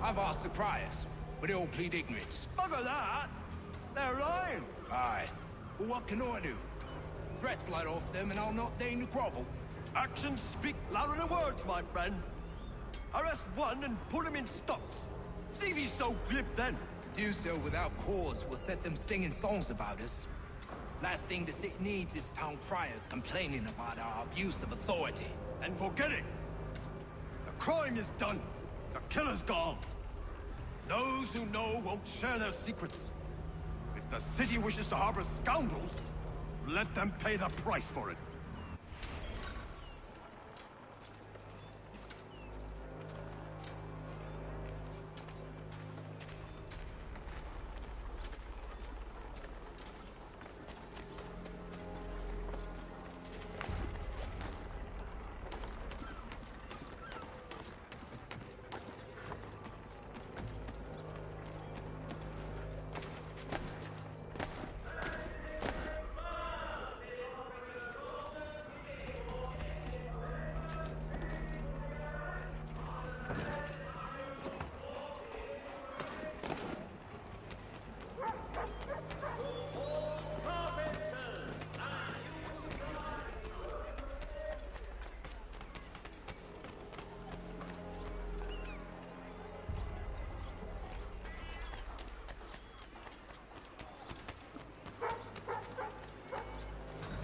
I've asked the criers, but they all plead ignorance. Bugger that! They're lying! Aye. Well, what can I do? Threats light off them and I'll not deign to grovel. Actions speak louder than words, my friend. Arrest one and put him in stocks. See if he's so glib then. To do so without cause will set them singing songs about us. Last thing the city needs is town criers complaining about our abuse of authority. And forget it! The crime is done. The killer's gone. Those who know won't share their secrets. If the city wishes to harbor scoundrels, let them pay the price for it.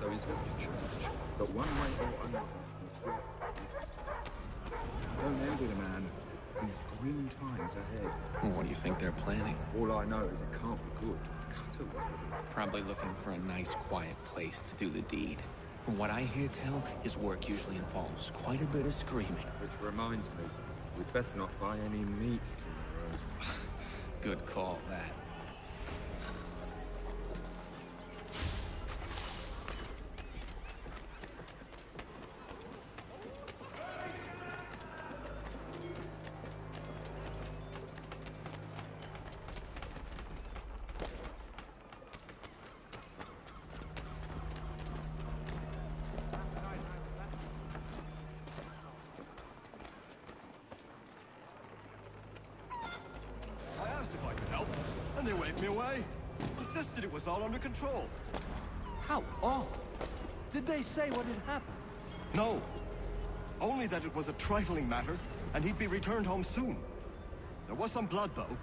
There is left to church, but one way or another. Don't envy the man. These grim times ahead. Well, what do you think they're planning? All I know is it can't be good. Cutter was Probably looking for a nice, quiet place to do the deed. From what I hear tell, his work usually involves quite a bit of screaming. Which reminds me, we'd best not buy any meat tomorrow. Good call, that. And they waved me away. Insisted it was all under control. How odd. Did they say what had happened? No. Only that it was a trifling matter, and he'd be returned home soon. There was some blood, though,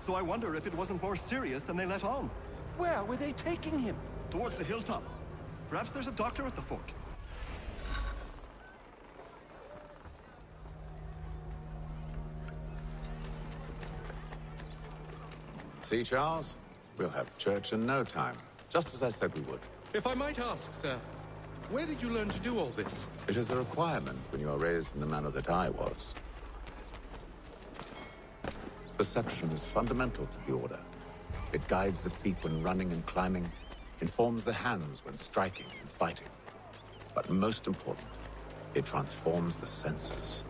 so I wonder if it wasn't more serious than they let on. Where were they taking him? Towards the hilltop. Perhaps there's a doctor at the fort. See, Charles? We'll have church in no time, just as I said we would. If I might ask, sir, where did you learn to do all this? It is a requirement when you are raised in the manner that I was. Perception is fundamental to the Order. It guides the feet when running and climbing, informs the hands when striking and fighting. But most important, it transforms the senses.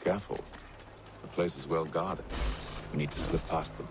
Careful. The place is well guarded. We need to slip past them.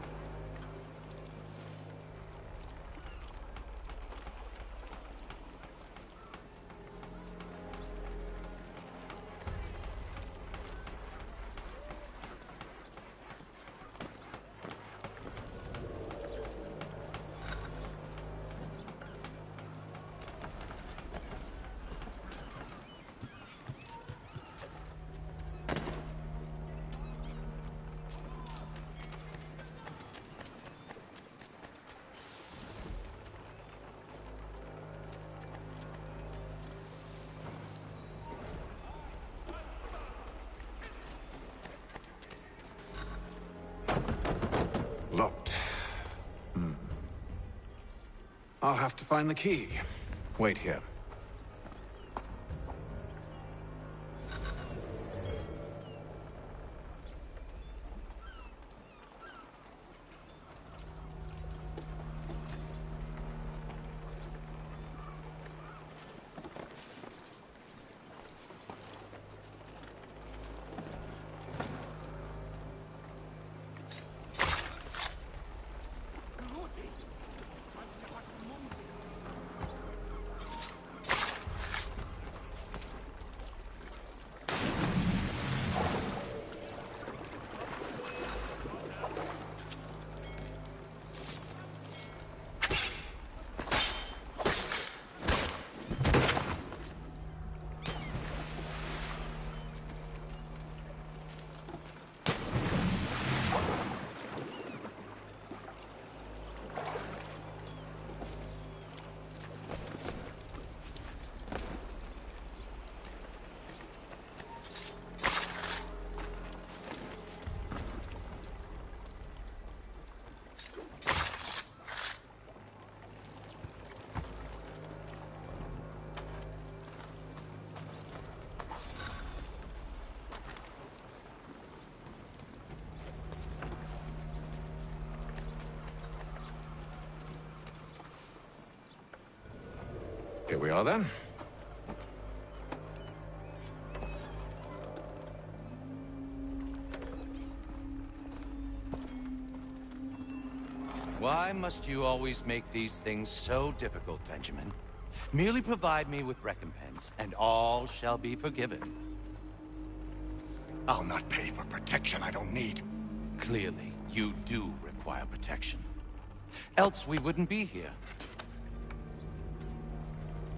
Locked. I'll have to find the key. Wait here. Here we are, then. Why must you always make these things so difficult, Benjamin? Merely provide me with recompense, and all shall be forgiven. I'll not pay for protection I don't need. Clearly, you do require protection. Else we wouldn't be here.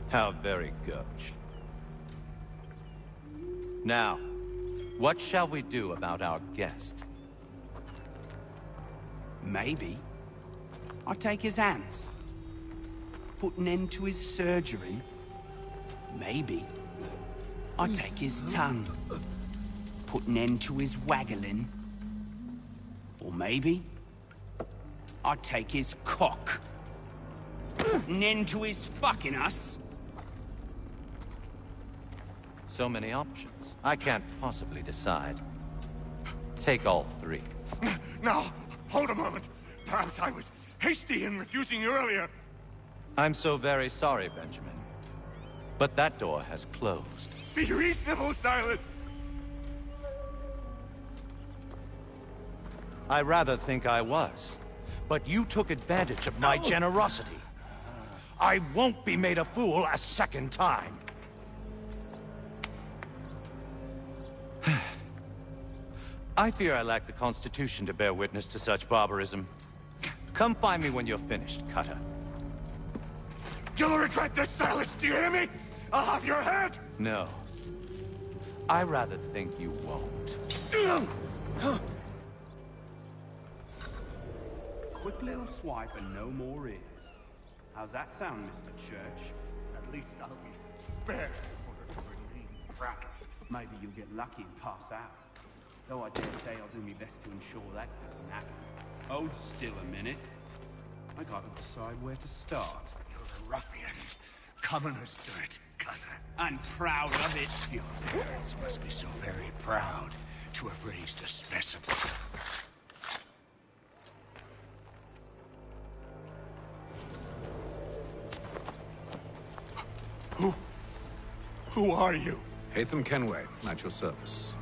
How very gauche. Now, what shall we do about our guest? Maybe I'll take his hands. Put an end to his surgering. Maybe I'll take his tongue. Put an end to his waggling. Or maybe I'll take his cock. Put an end to his fucking us. So many options. I can't possibly decide. Take all three. Now, hold a moment. Perhaps I was hasty in refusing you earlier. I'm so very sorry, Benjamin. But that door has closed. Be reasonable, Silas! I rather think I was. But you took advantage of my generosity. I won't be made a fool a second time. I fear I lack the constitution to bear witness to such barbarism. Come find me when you're finished, Cutter. You'll regret this, Silas, do you hear me? I'll have your head! No. I rather think you won't. Quick little swipe and no more is. How's that sound, Mr. Church? At least I'll be fair for the green crack. Maybe you'll get lucky and pass out. Though I dare say I'll do my best to ensure that doesn't happen. Hold still a minute. I gotta decide where to start. You're a ruffian. Commoner's dirt, Cutter. And proud of it. Your parents must be so very proud to have raised a specimen. Who are you? Haytham Kenway, at your service.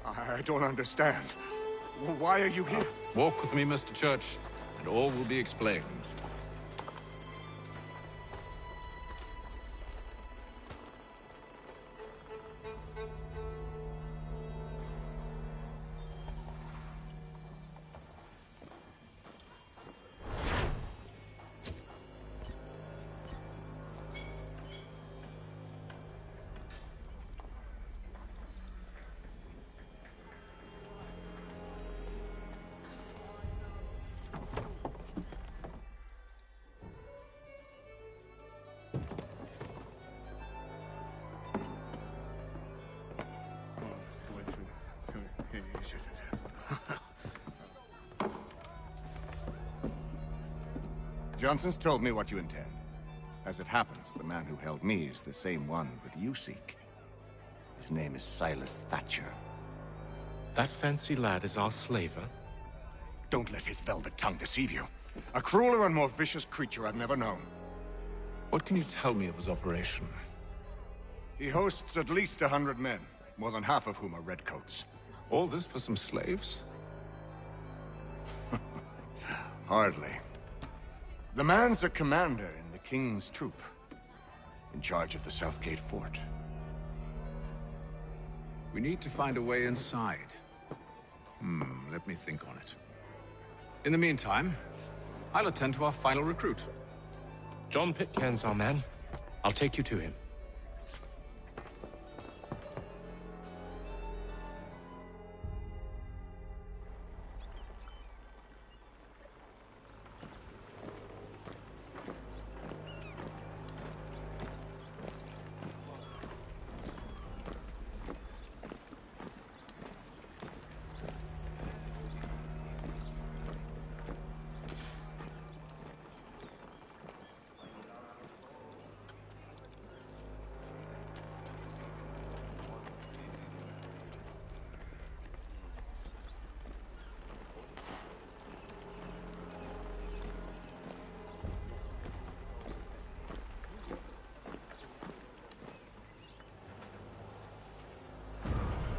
I don't understand. Why are you here? Walk with me, Mr. Church, and all will be explained. Johnson's told me what you intend. As it happens, the man who held me is the same one that you seek. His name is Silas Thatcher. That fancy lad is our slaver? Don't let his velvet tongue deceive you. A crueler and more vicious creature I've never known. What can you tell me of his operation? He hosts at least 100 men, more than half of whom are redcoats. All this for some slaves? Hardly. The man's a commander in the King's troop, in charge of the Southgate Fort. We need to find a way inside. Let me think on it. In the meantime, I'll attend to our final recruit. John Pitcairn's our man. I'll take you to him.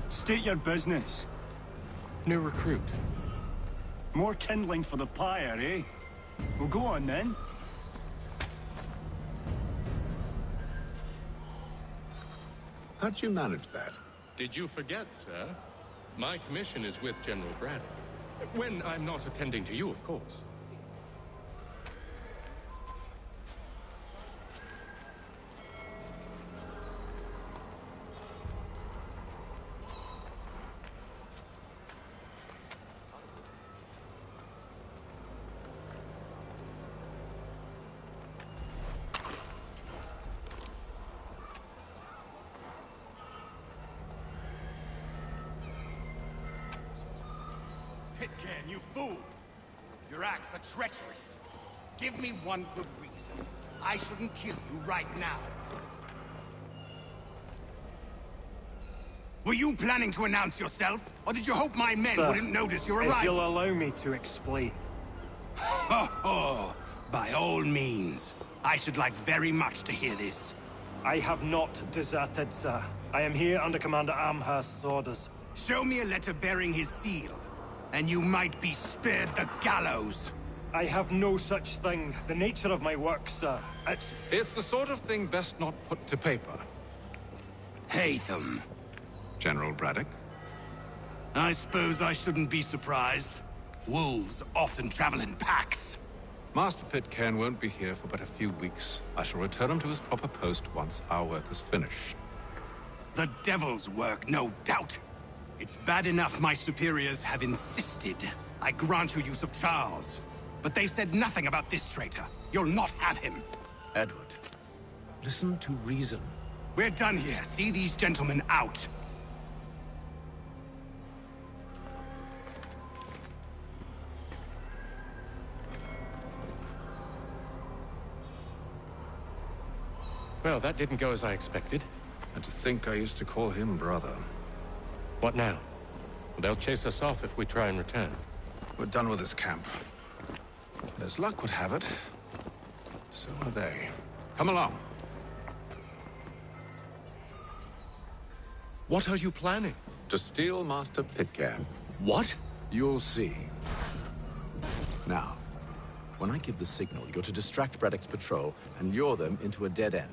State your business. New recruit. More kindling for the pyre, eh? Well, go on then. How'd you manage that? Did you forget, sir? My commission is with General Braddock. When I'm not attending to you, of course. Pitcairn, you fool! Your acts are treacherous. Give me one good reason. I shouldn't kill you right now. Were you planning to announce yourself? Or did you hope my men Sir, wouldn't notice your arrival? if you'll allow me to explain. Oh, by all means. I should like very much to hear this. I have not deserted, sir. I am here under Commander Amherst's orders. Show me a letter bearing his seal, and you might be spared the gallows. I have no such thing. The nature of my work, sir, It's the sort of thing best not put to paper. Haytham. General Braddock? I suppose I shouldn't be surprised. Wolves often travel in packs. Master Pitcairn won't be here for but a few weeks. I shall return him to his proper post once our work is finished. The devil's work, no doubt. It's bad enough my superiors have insisted I grant you use of Charles. But they said nothing about this traitor. You'll not have him. Edward, listen to reason. We're done here. See these gentlemen out. Well, that didn't go as I expected. And to think I used to call him brother. What now? They'll chase us off if we try and return. We're done with this camp. As luck would have it, so are they. Come along. What are you planning? To steal Master Pitcairn. What? You'll see. Now, when I give the signal, you're to distract Braddock's patrol and lure them into a dead end.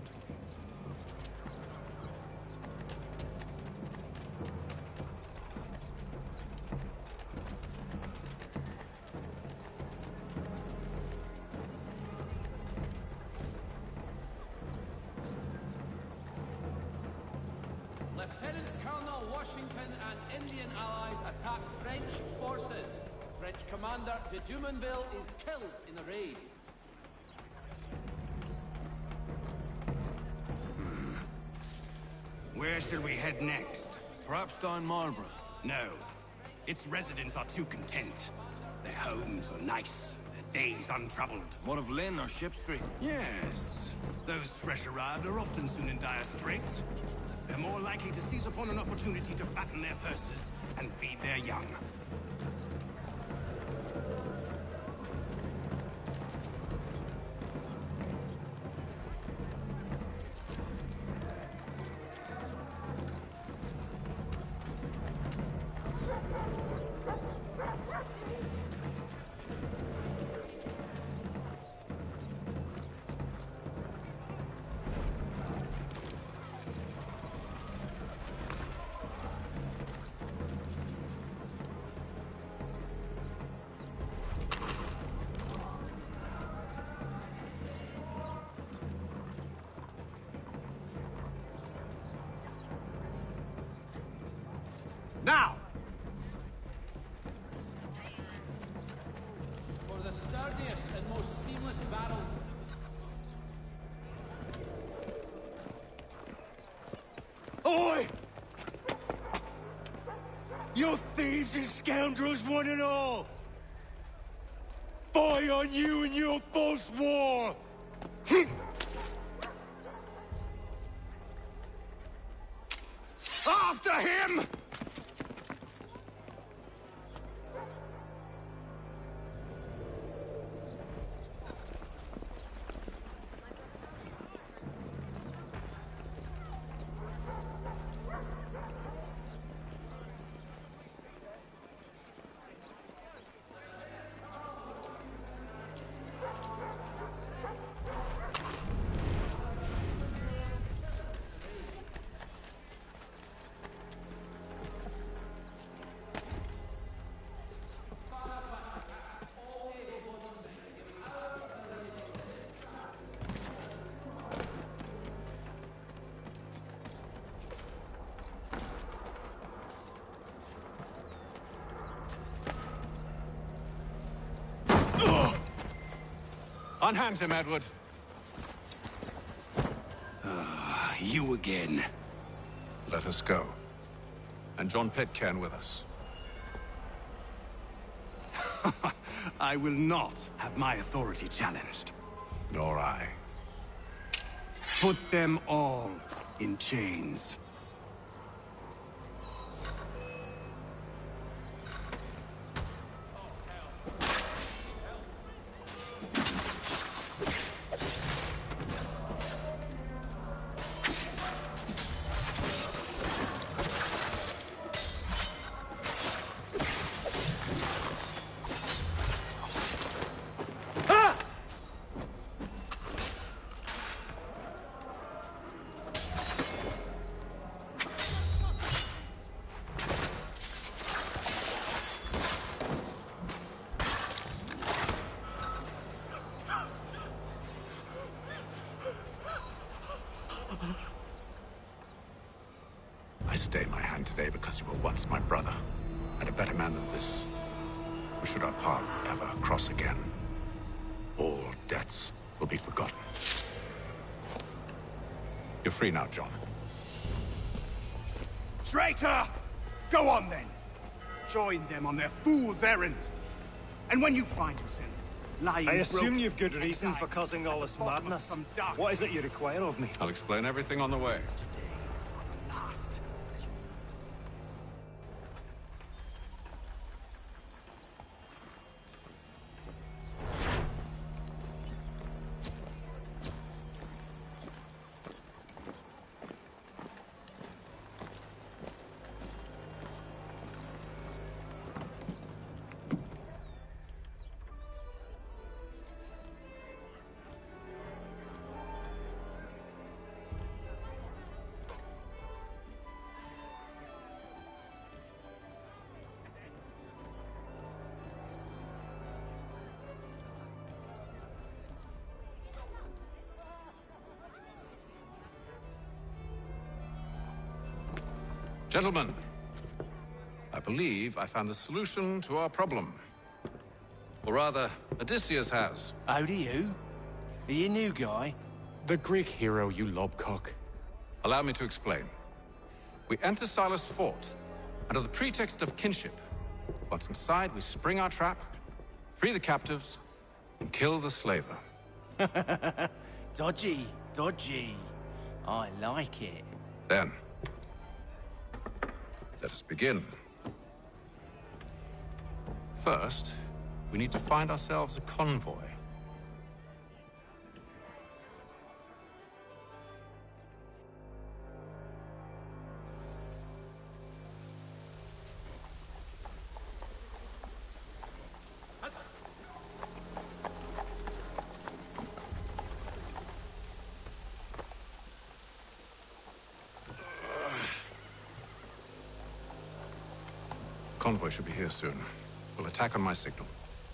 Lieutenant Colonel Washington and Indian allies attack French forces. French commander de Jumonville is killed in the raid. Where shall we head next? Perhaps down Marlborough. No. Its residents are too content. Their homes are nice, their days untroubled. What of Lynn or Ship Street? Yes. Those fresh arrived are often soon in dire straits. They're more likely to seize upon an opportunity to fatten their purses and feed their young. Now! For the sturdiest and most seamless battles. Oi! You thieves and scoundrels, one and all! Fie on you and your false war! After him! Unhand him, Edward. You again. Let us go. And John Pitcairn with us. I will not have my authority challenged. Nor I. Put them all in chains. I stay my hand today because you were once my brother, and a better man than this. Or should our paths ever cross again, all debts will be forgotten. You're free now, John. Traitor! Go on then! Join them on their fool's errand. And when you find yourself lying I assume broken you've good reason for causing all this madness. What is it you require of me? I'll explain everything on the way. Gentlemen, I believe I found the solution to our problem. Or rather, Odysseus has. How do you? Are you a new guy? The Greek hero, you lobcock. Allow me to explain. We enter Silas' fort, under the pretext of kinship, Once inside, we spring our trap, free the captives, and kill the slaver. Dodgy, dodgy. I like it. Then, let us begin. First, we need to find ourselves a convoy. Convoy should be here soon. We'll attack on my signal.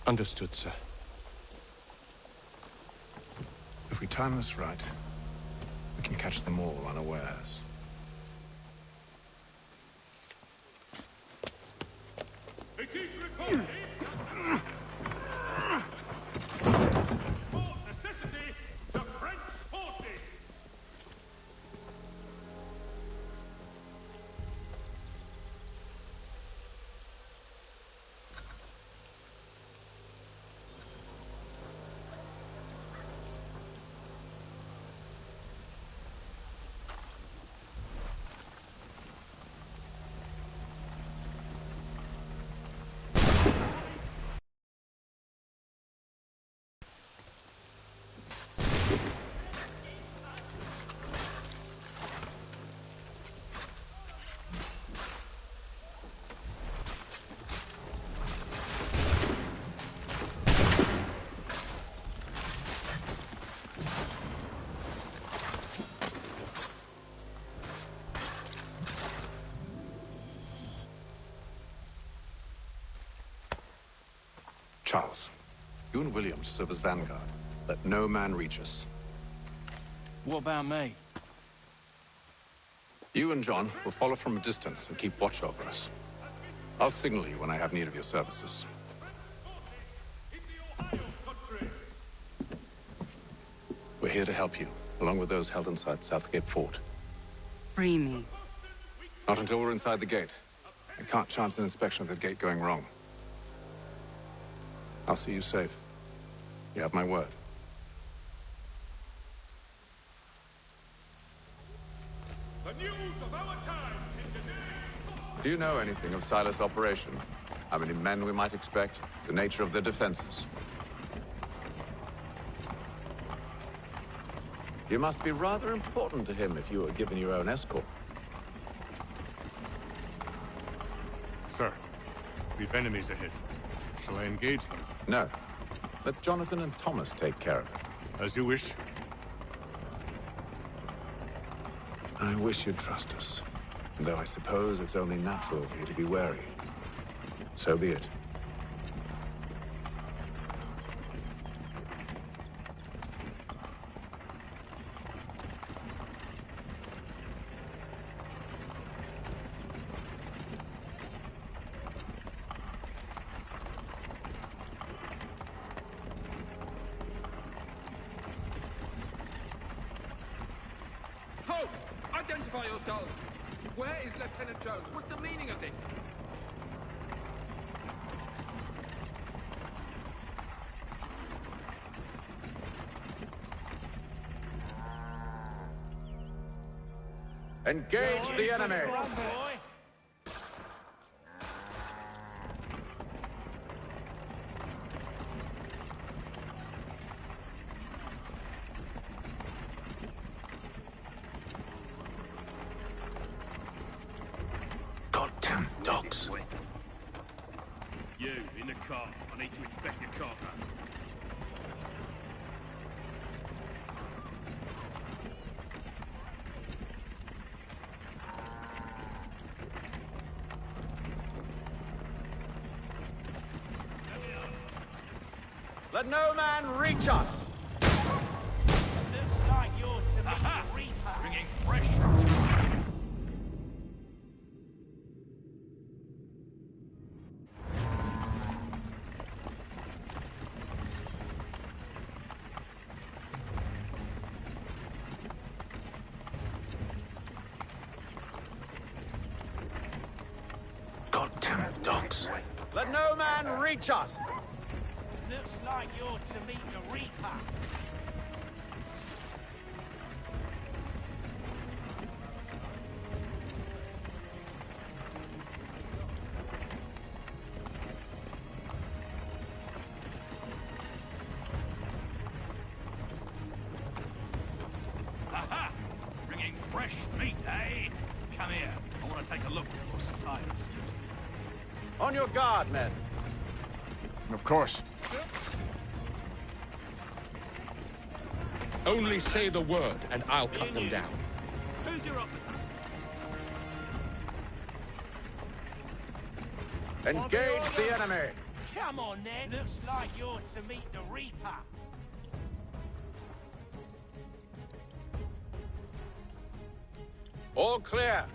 Understood, sir. If we time this right, we can catch them all unawares. It is reported. Fort necessity to French forces. Charles, you and William serve as vanguard. Let no man reach us. What about me? You and John will follow from a distance and keep watch over us. I'll signal you when I have need of your services. We're here to help you, along with those held inside Southgate Fort. Free me. Not until we're inside the gate. I can't chance an inspection of the gate going wrong. I'll see you safe. You have my word. The news of our time is today. Do you know anything of Silas' operation? How many men we might expect? The nature of their defenses? You must be rather important to him if you were given your own escort. Sir, we've enemies ahead. Shall I engage them? No. Let Jonathan and Thomas take care of it. As you wish. I wish you'd trust us. Though I suppose it's only natural for you to be wary. So be it. Halt! Identify yourselves! Where is Lieutenant Jones? What's the meaning of this? Engage the enemy! Goddamn dogs. You, in the car. I need to inspect your cargo. Let no man reach us! Looks like you're to meet the Reaper. Bringing fresh. Goddamn dogs. Let no man reach us! Looks like you're to meet the Reaper. Aha! Bringing fresh meat, eh? Come here. I want to take a look at your Silas. On your guard, men. Of course. Only say the word, and I'll cut them down. Who's your officer? Engage the enemy! Come on then. Looks like you're to meet the Reaper. All clear.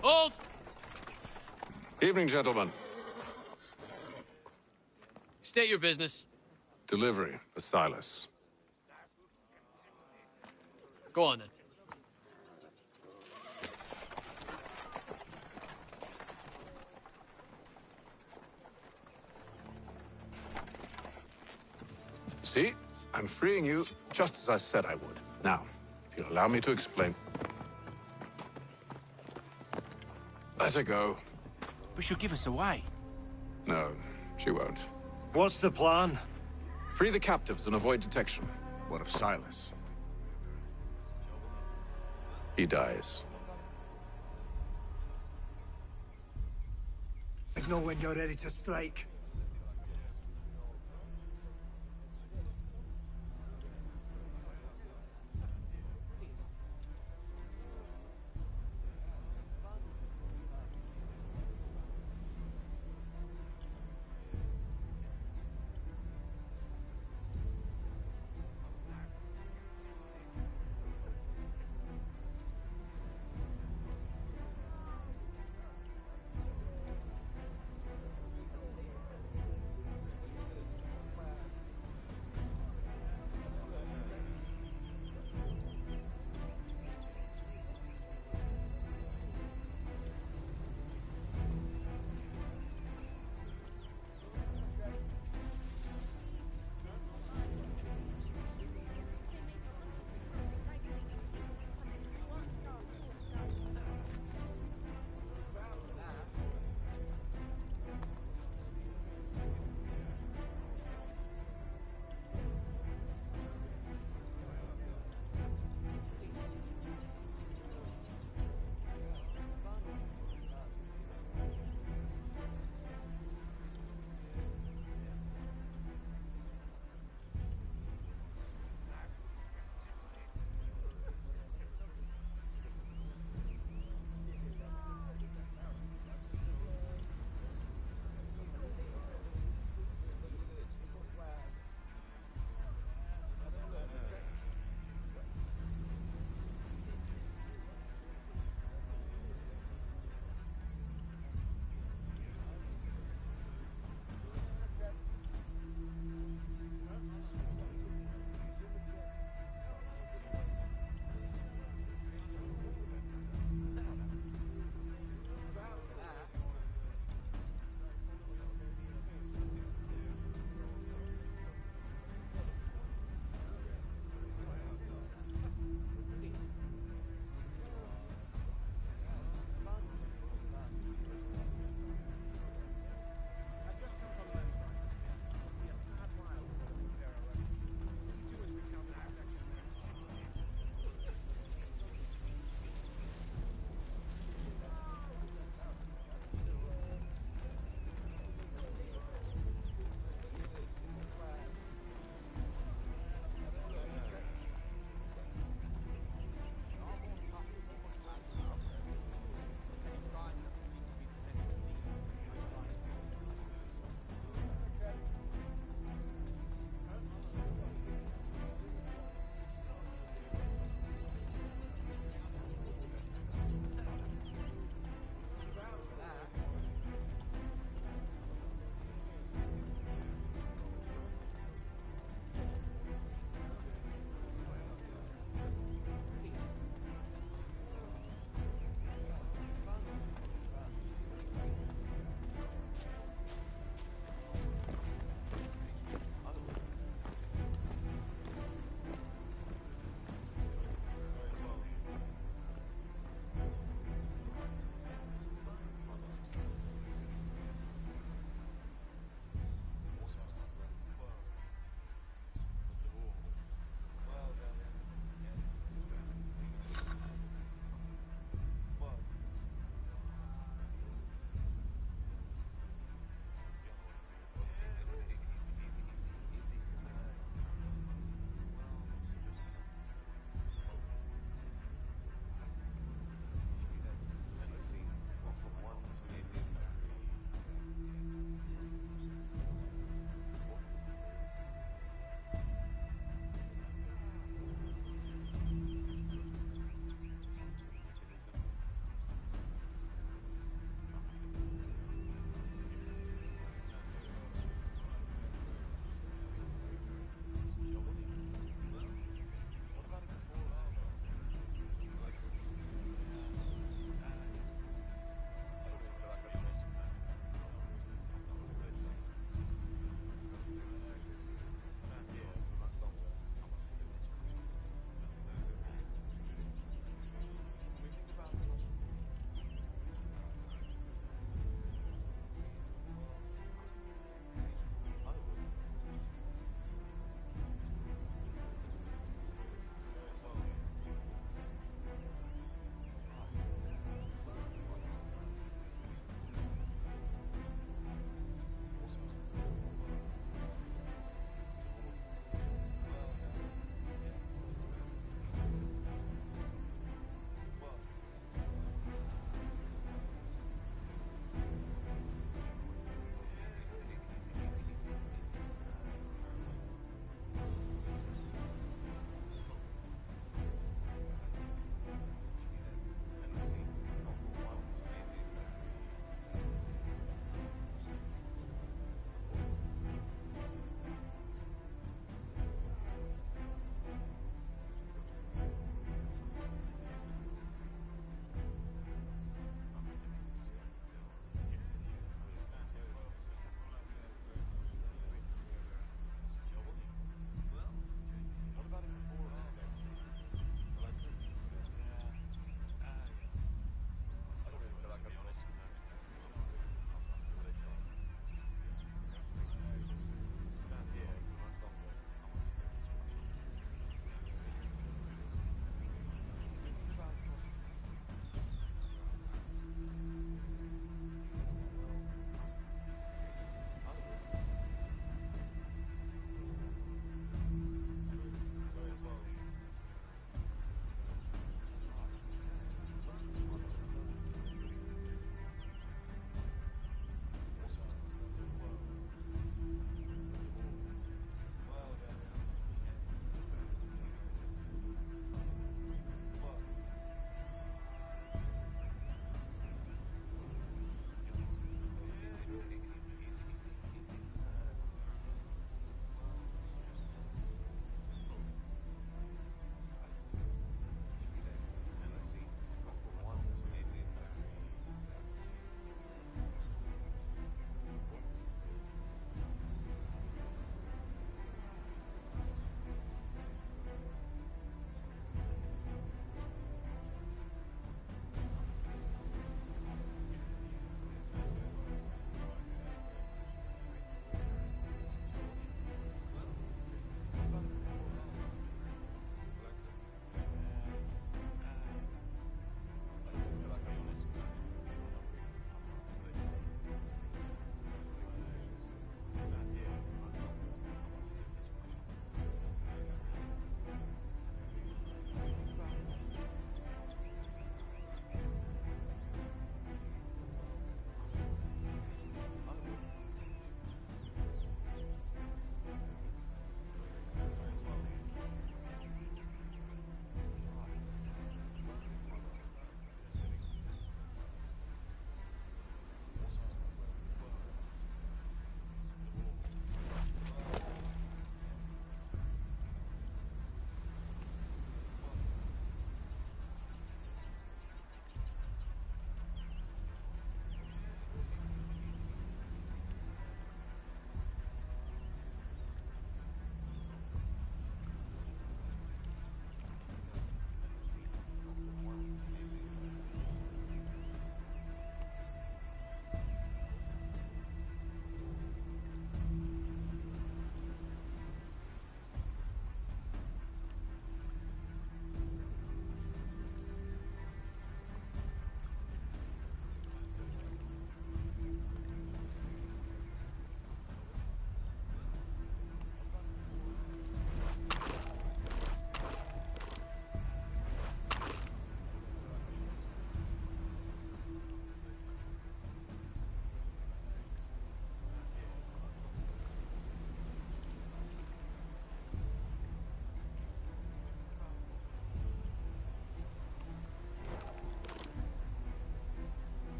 Hold! Evening, gentlemen. State your business. Delivery for Silas. Go on, then. See? I'm freeing you just as I said I would. Now, if you'll allow me to explain. Let her go. But she'll give us away. No, she won't. What's the plan? Free the captives and avoid detection. What of Silas? He dies. I know when you're ready to strike.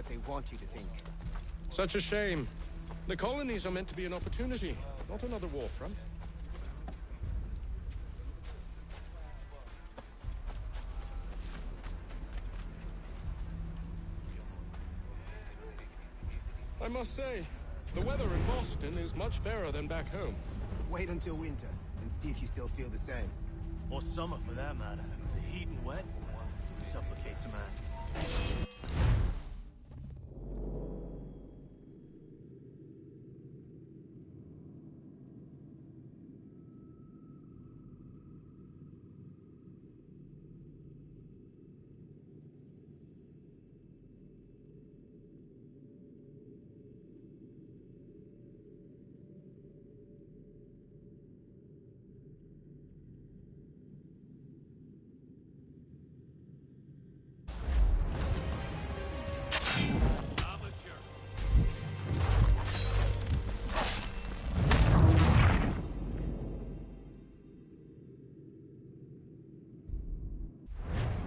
what they want you to think. Such a shame. The colonies are meant to be an opportunity, not another war front. I must say, the weather in Boston is much fairer than back home. Wait until winter, and see if you still feel the same. Or summer, for that matter. The heat and wet suffocates a man.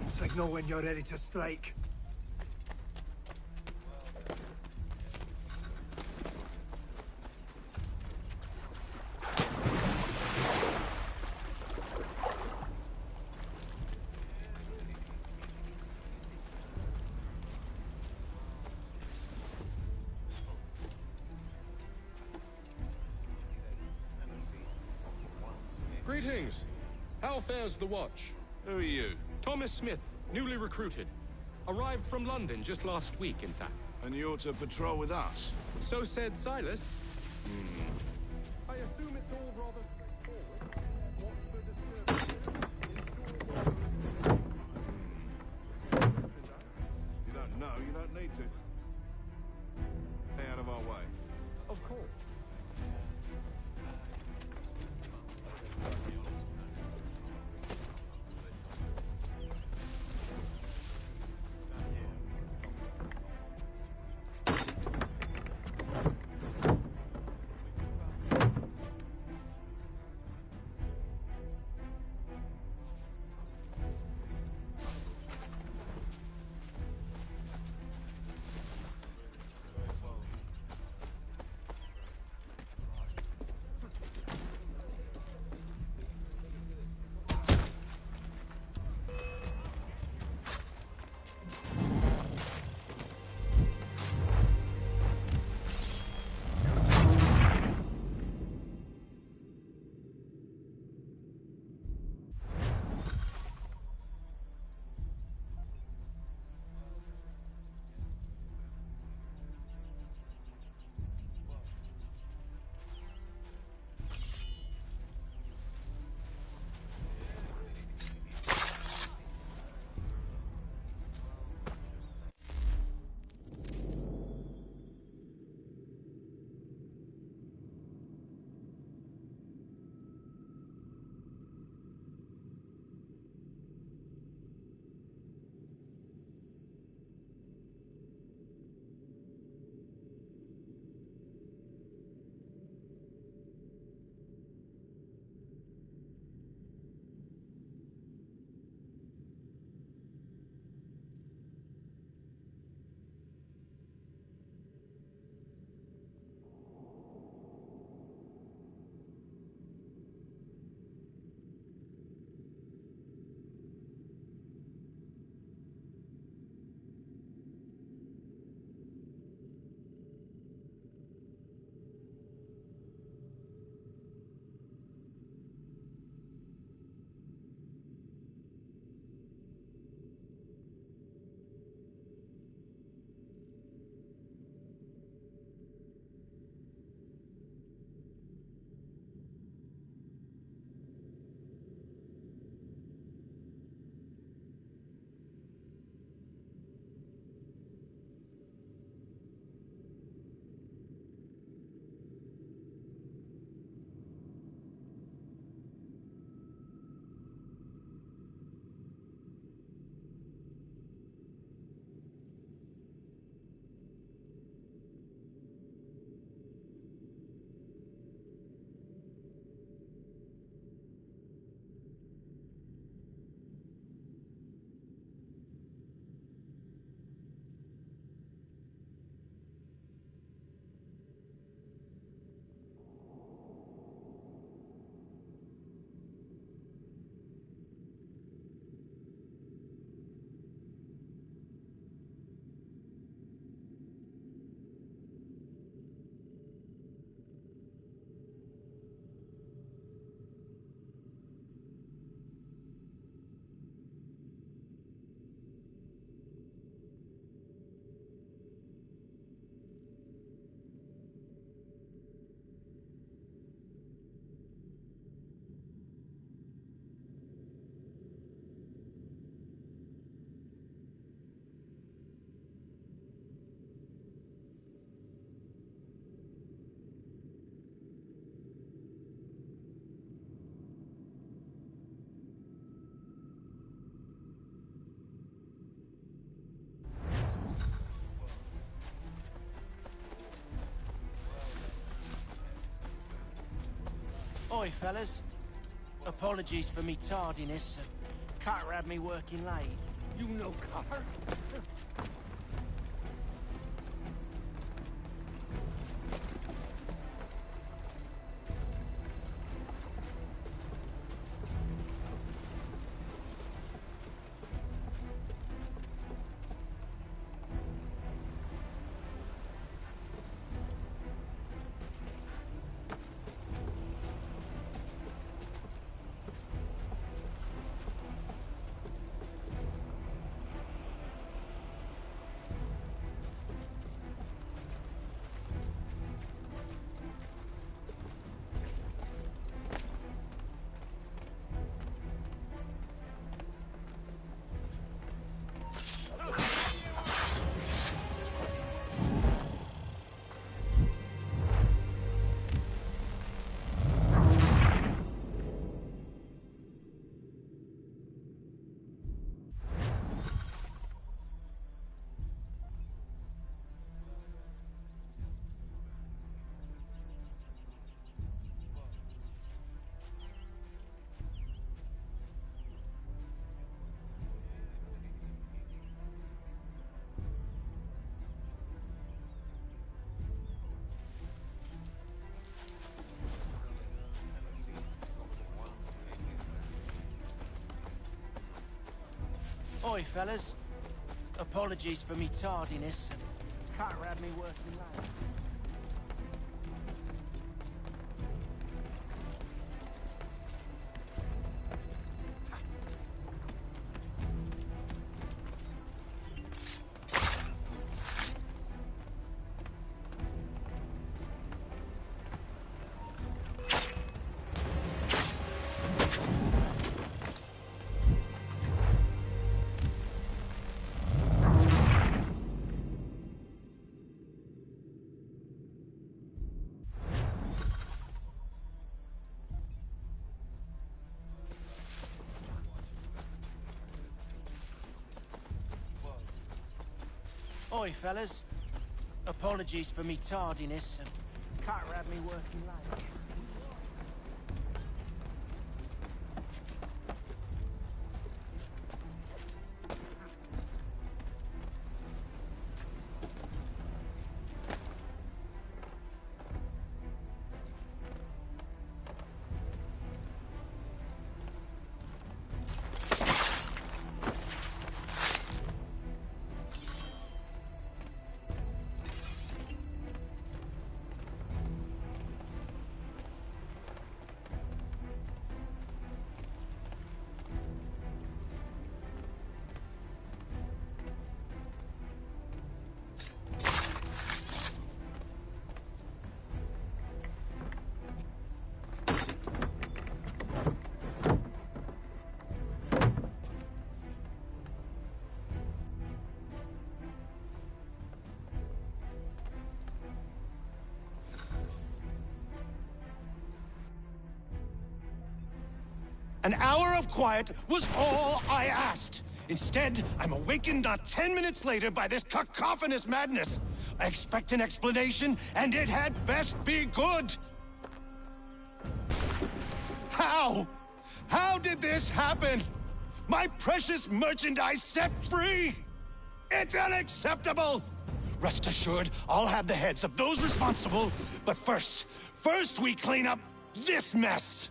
Signal when you're ready to strike. Greetings. How fares the watch? Who are you? Thomas Smith, newly recruited. Arrived from London just last week, in fact. And you're to patrol with us? So said Silas. I assume it's all rather straightforward. What's the disturbance? You don't know, you don't need to. Stay out of our way. Of course. Oi, fellas. Apologies for me tardiness. Carter had me working late. You know Carter? Oi, fellas. Apologies for me tardiness. Carter had me working late. Oi, fellas. Apologies for me tardiness. Carter had me working late. An hour of quiet was all I asked. Instead, I'm awakened not 10 minutes later by this cacophonous madness. I expect an explanation, and it had best be good. How? How did this happen? My precious merchandise set free? It's unacceptable! Rest assured, I'll have the heads of those responsible, but first we clean up this mess!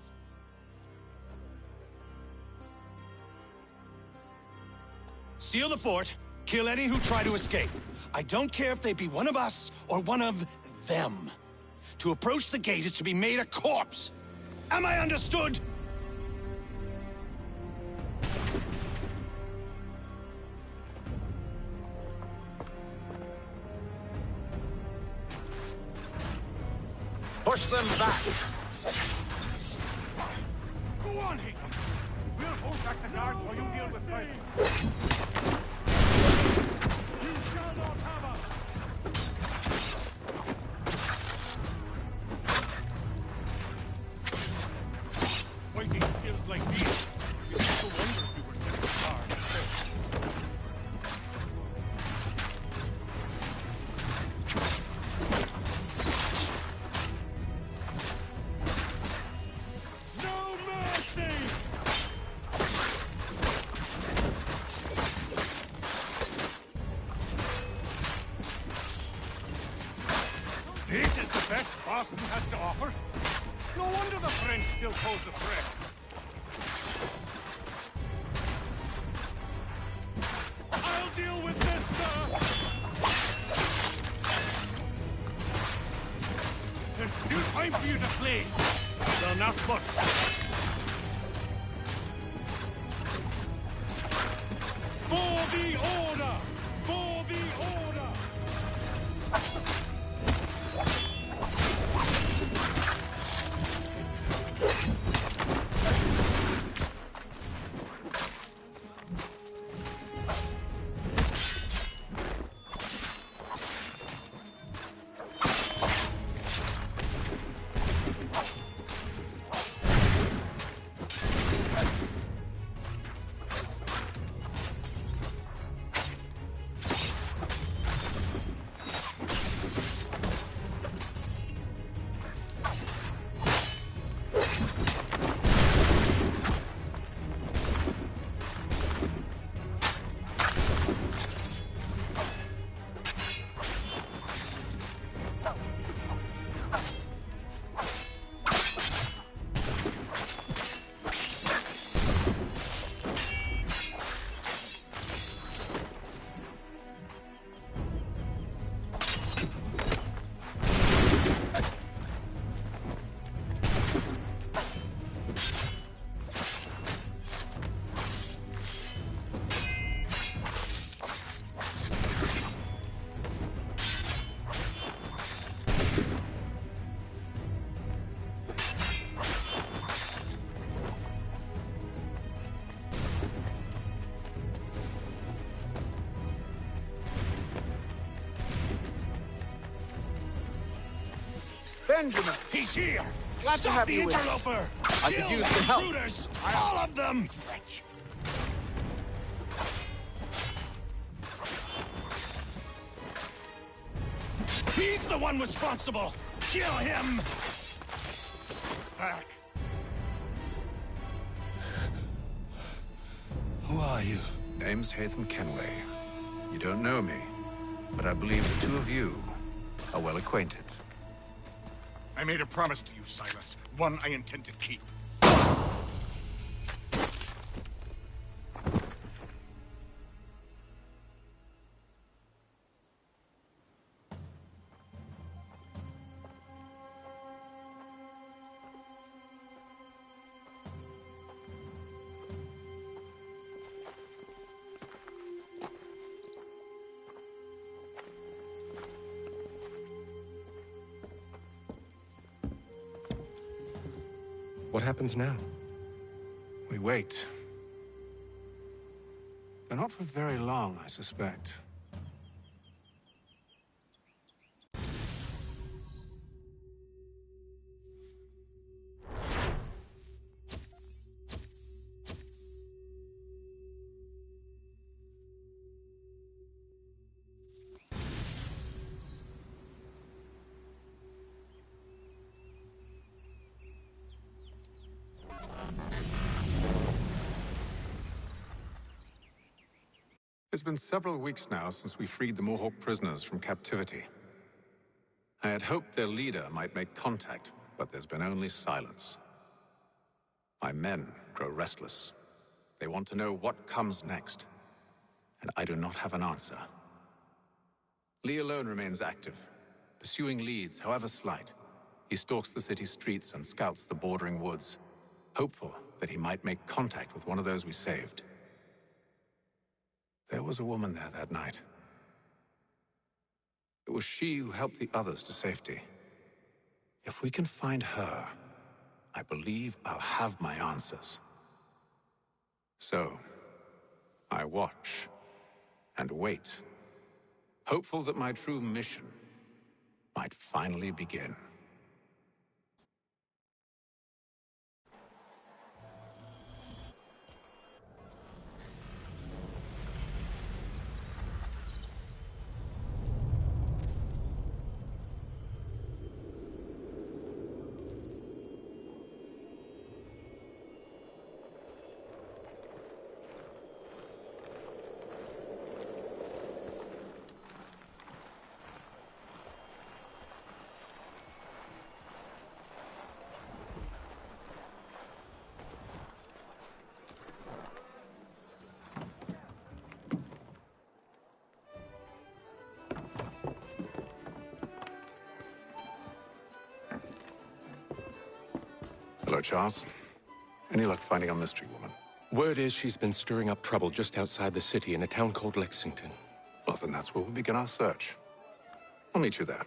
Seal the fort, kill any who try to escape. I don't care if they be one of us or one of them. To approach the gate is to be made a corpse. Am I understood? Push them back! Go on, Hickam! We'll hold back the guards while you deal with Fred. You shall not have us! Fighting skills like these, it's no wonder you were set apart. best Boston has to offer? No wonder the French still pose a threat. I'll deal with this, sir! There's still time for you to flee. Though not much. For the order! For the order! Benjamin! He's here! Glad to Stop have the you with us. interloper! I could Kill use the some help. intruders! All of them! He's the one responsible! Kill him! Back. Who are you? Name's Haytham Kenway. You don't know me, but I believe the two of you are well acquainted. I made a promise to you, Silas. One I intend to keep. What happens now? We wait. But not for very long, I suspect. It's been several weeks now since we freed the Mohawk prisoners from captivity. I had hoped their leader might make contact, but there's been only silence. My men grow restless. They want to know what comes next, and I do not have an answer. Lee alone remains active, pursuing leads, however slight. He stalks the city streets and scouts the bordering woods, hopeful that he might make contact with one of those we saved. There was a woman there that night. It was she who helped the others to safety. If we can find her, I believe I'll have my answers. So, I watch and wait, hopeful that my true mission might finally begin. Hello, Charles. Any luck finding our mystery woman? Word is she's been stirring up trouble just outside the city in a town called Lexington. Well, then that's where we'll begin our search. I'll meet you there.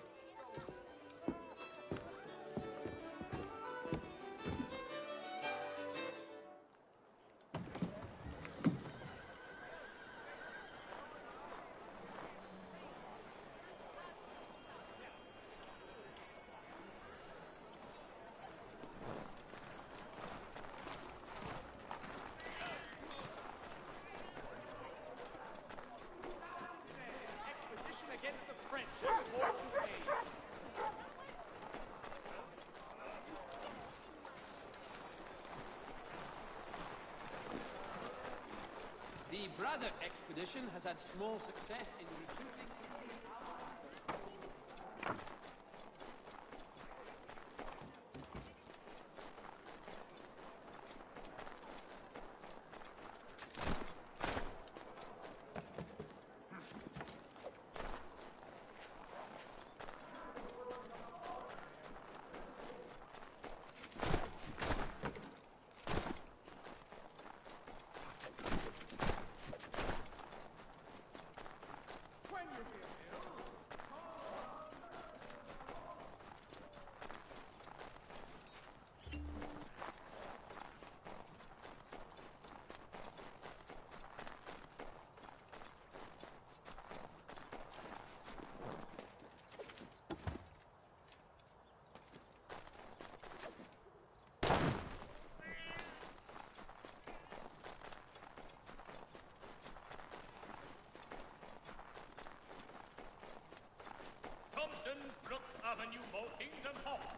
The Braddock expedition has had small success in recruiting. Thompson's Brook Avenue Maltings and Hops.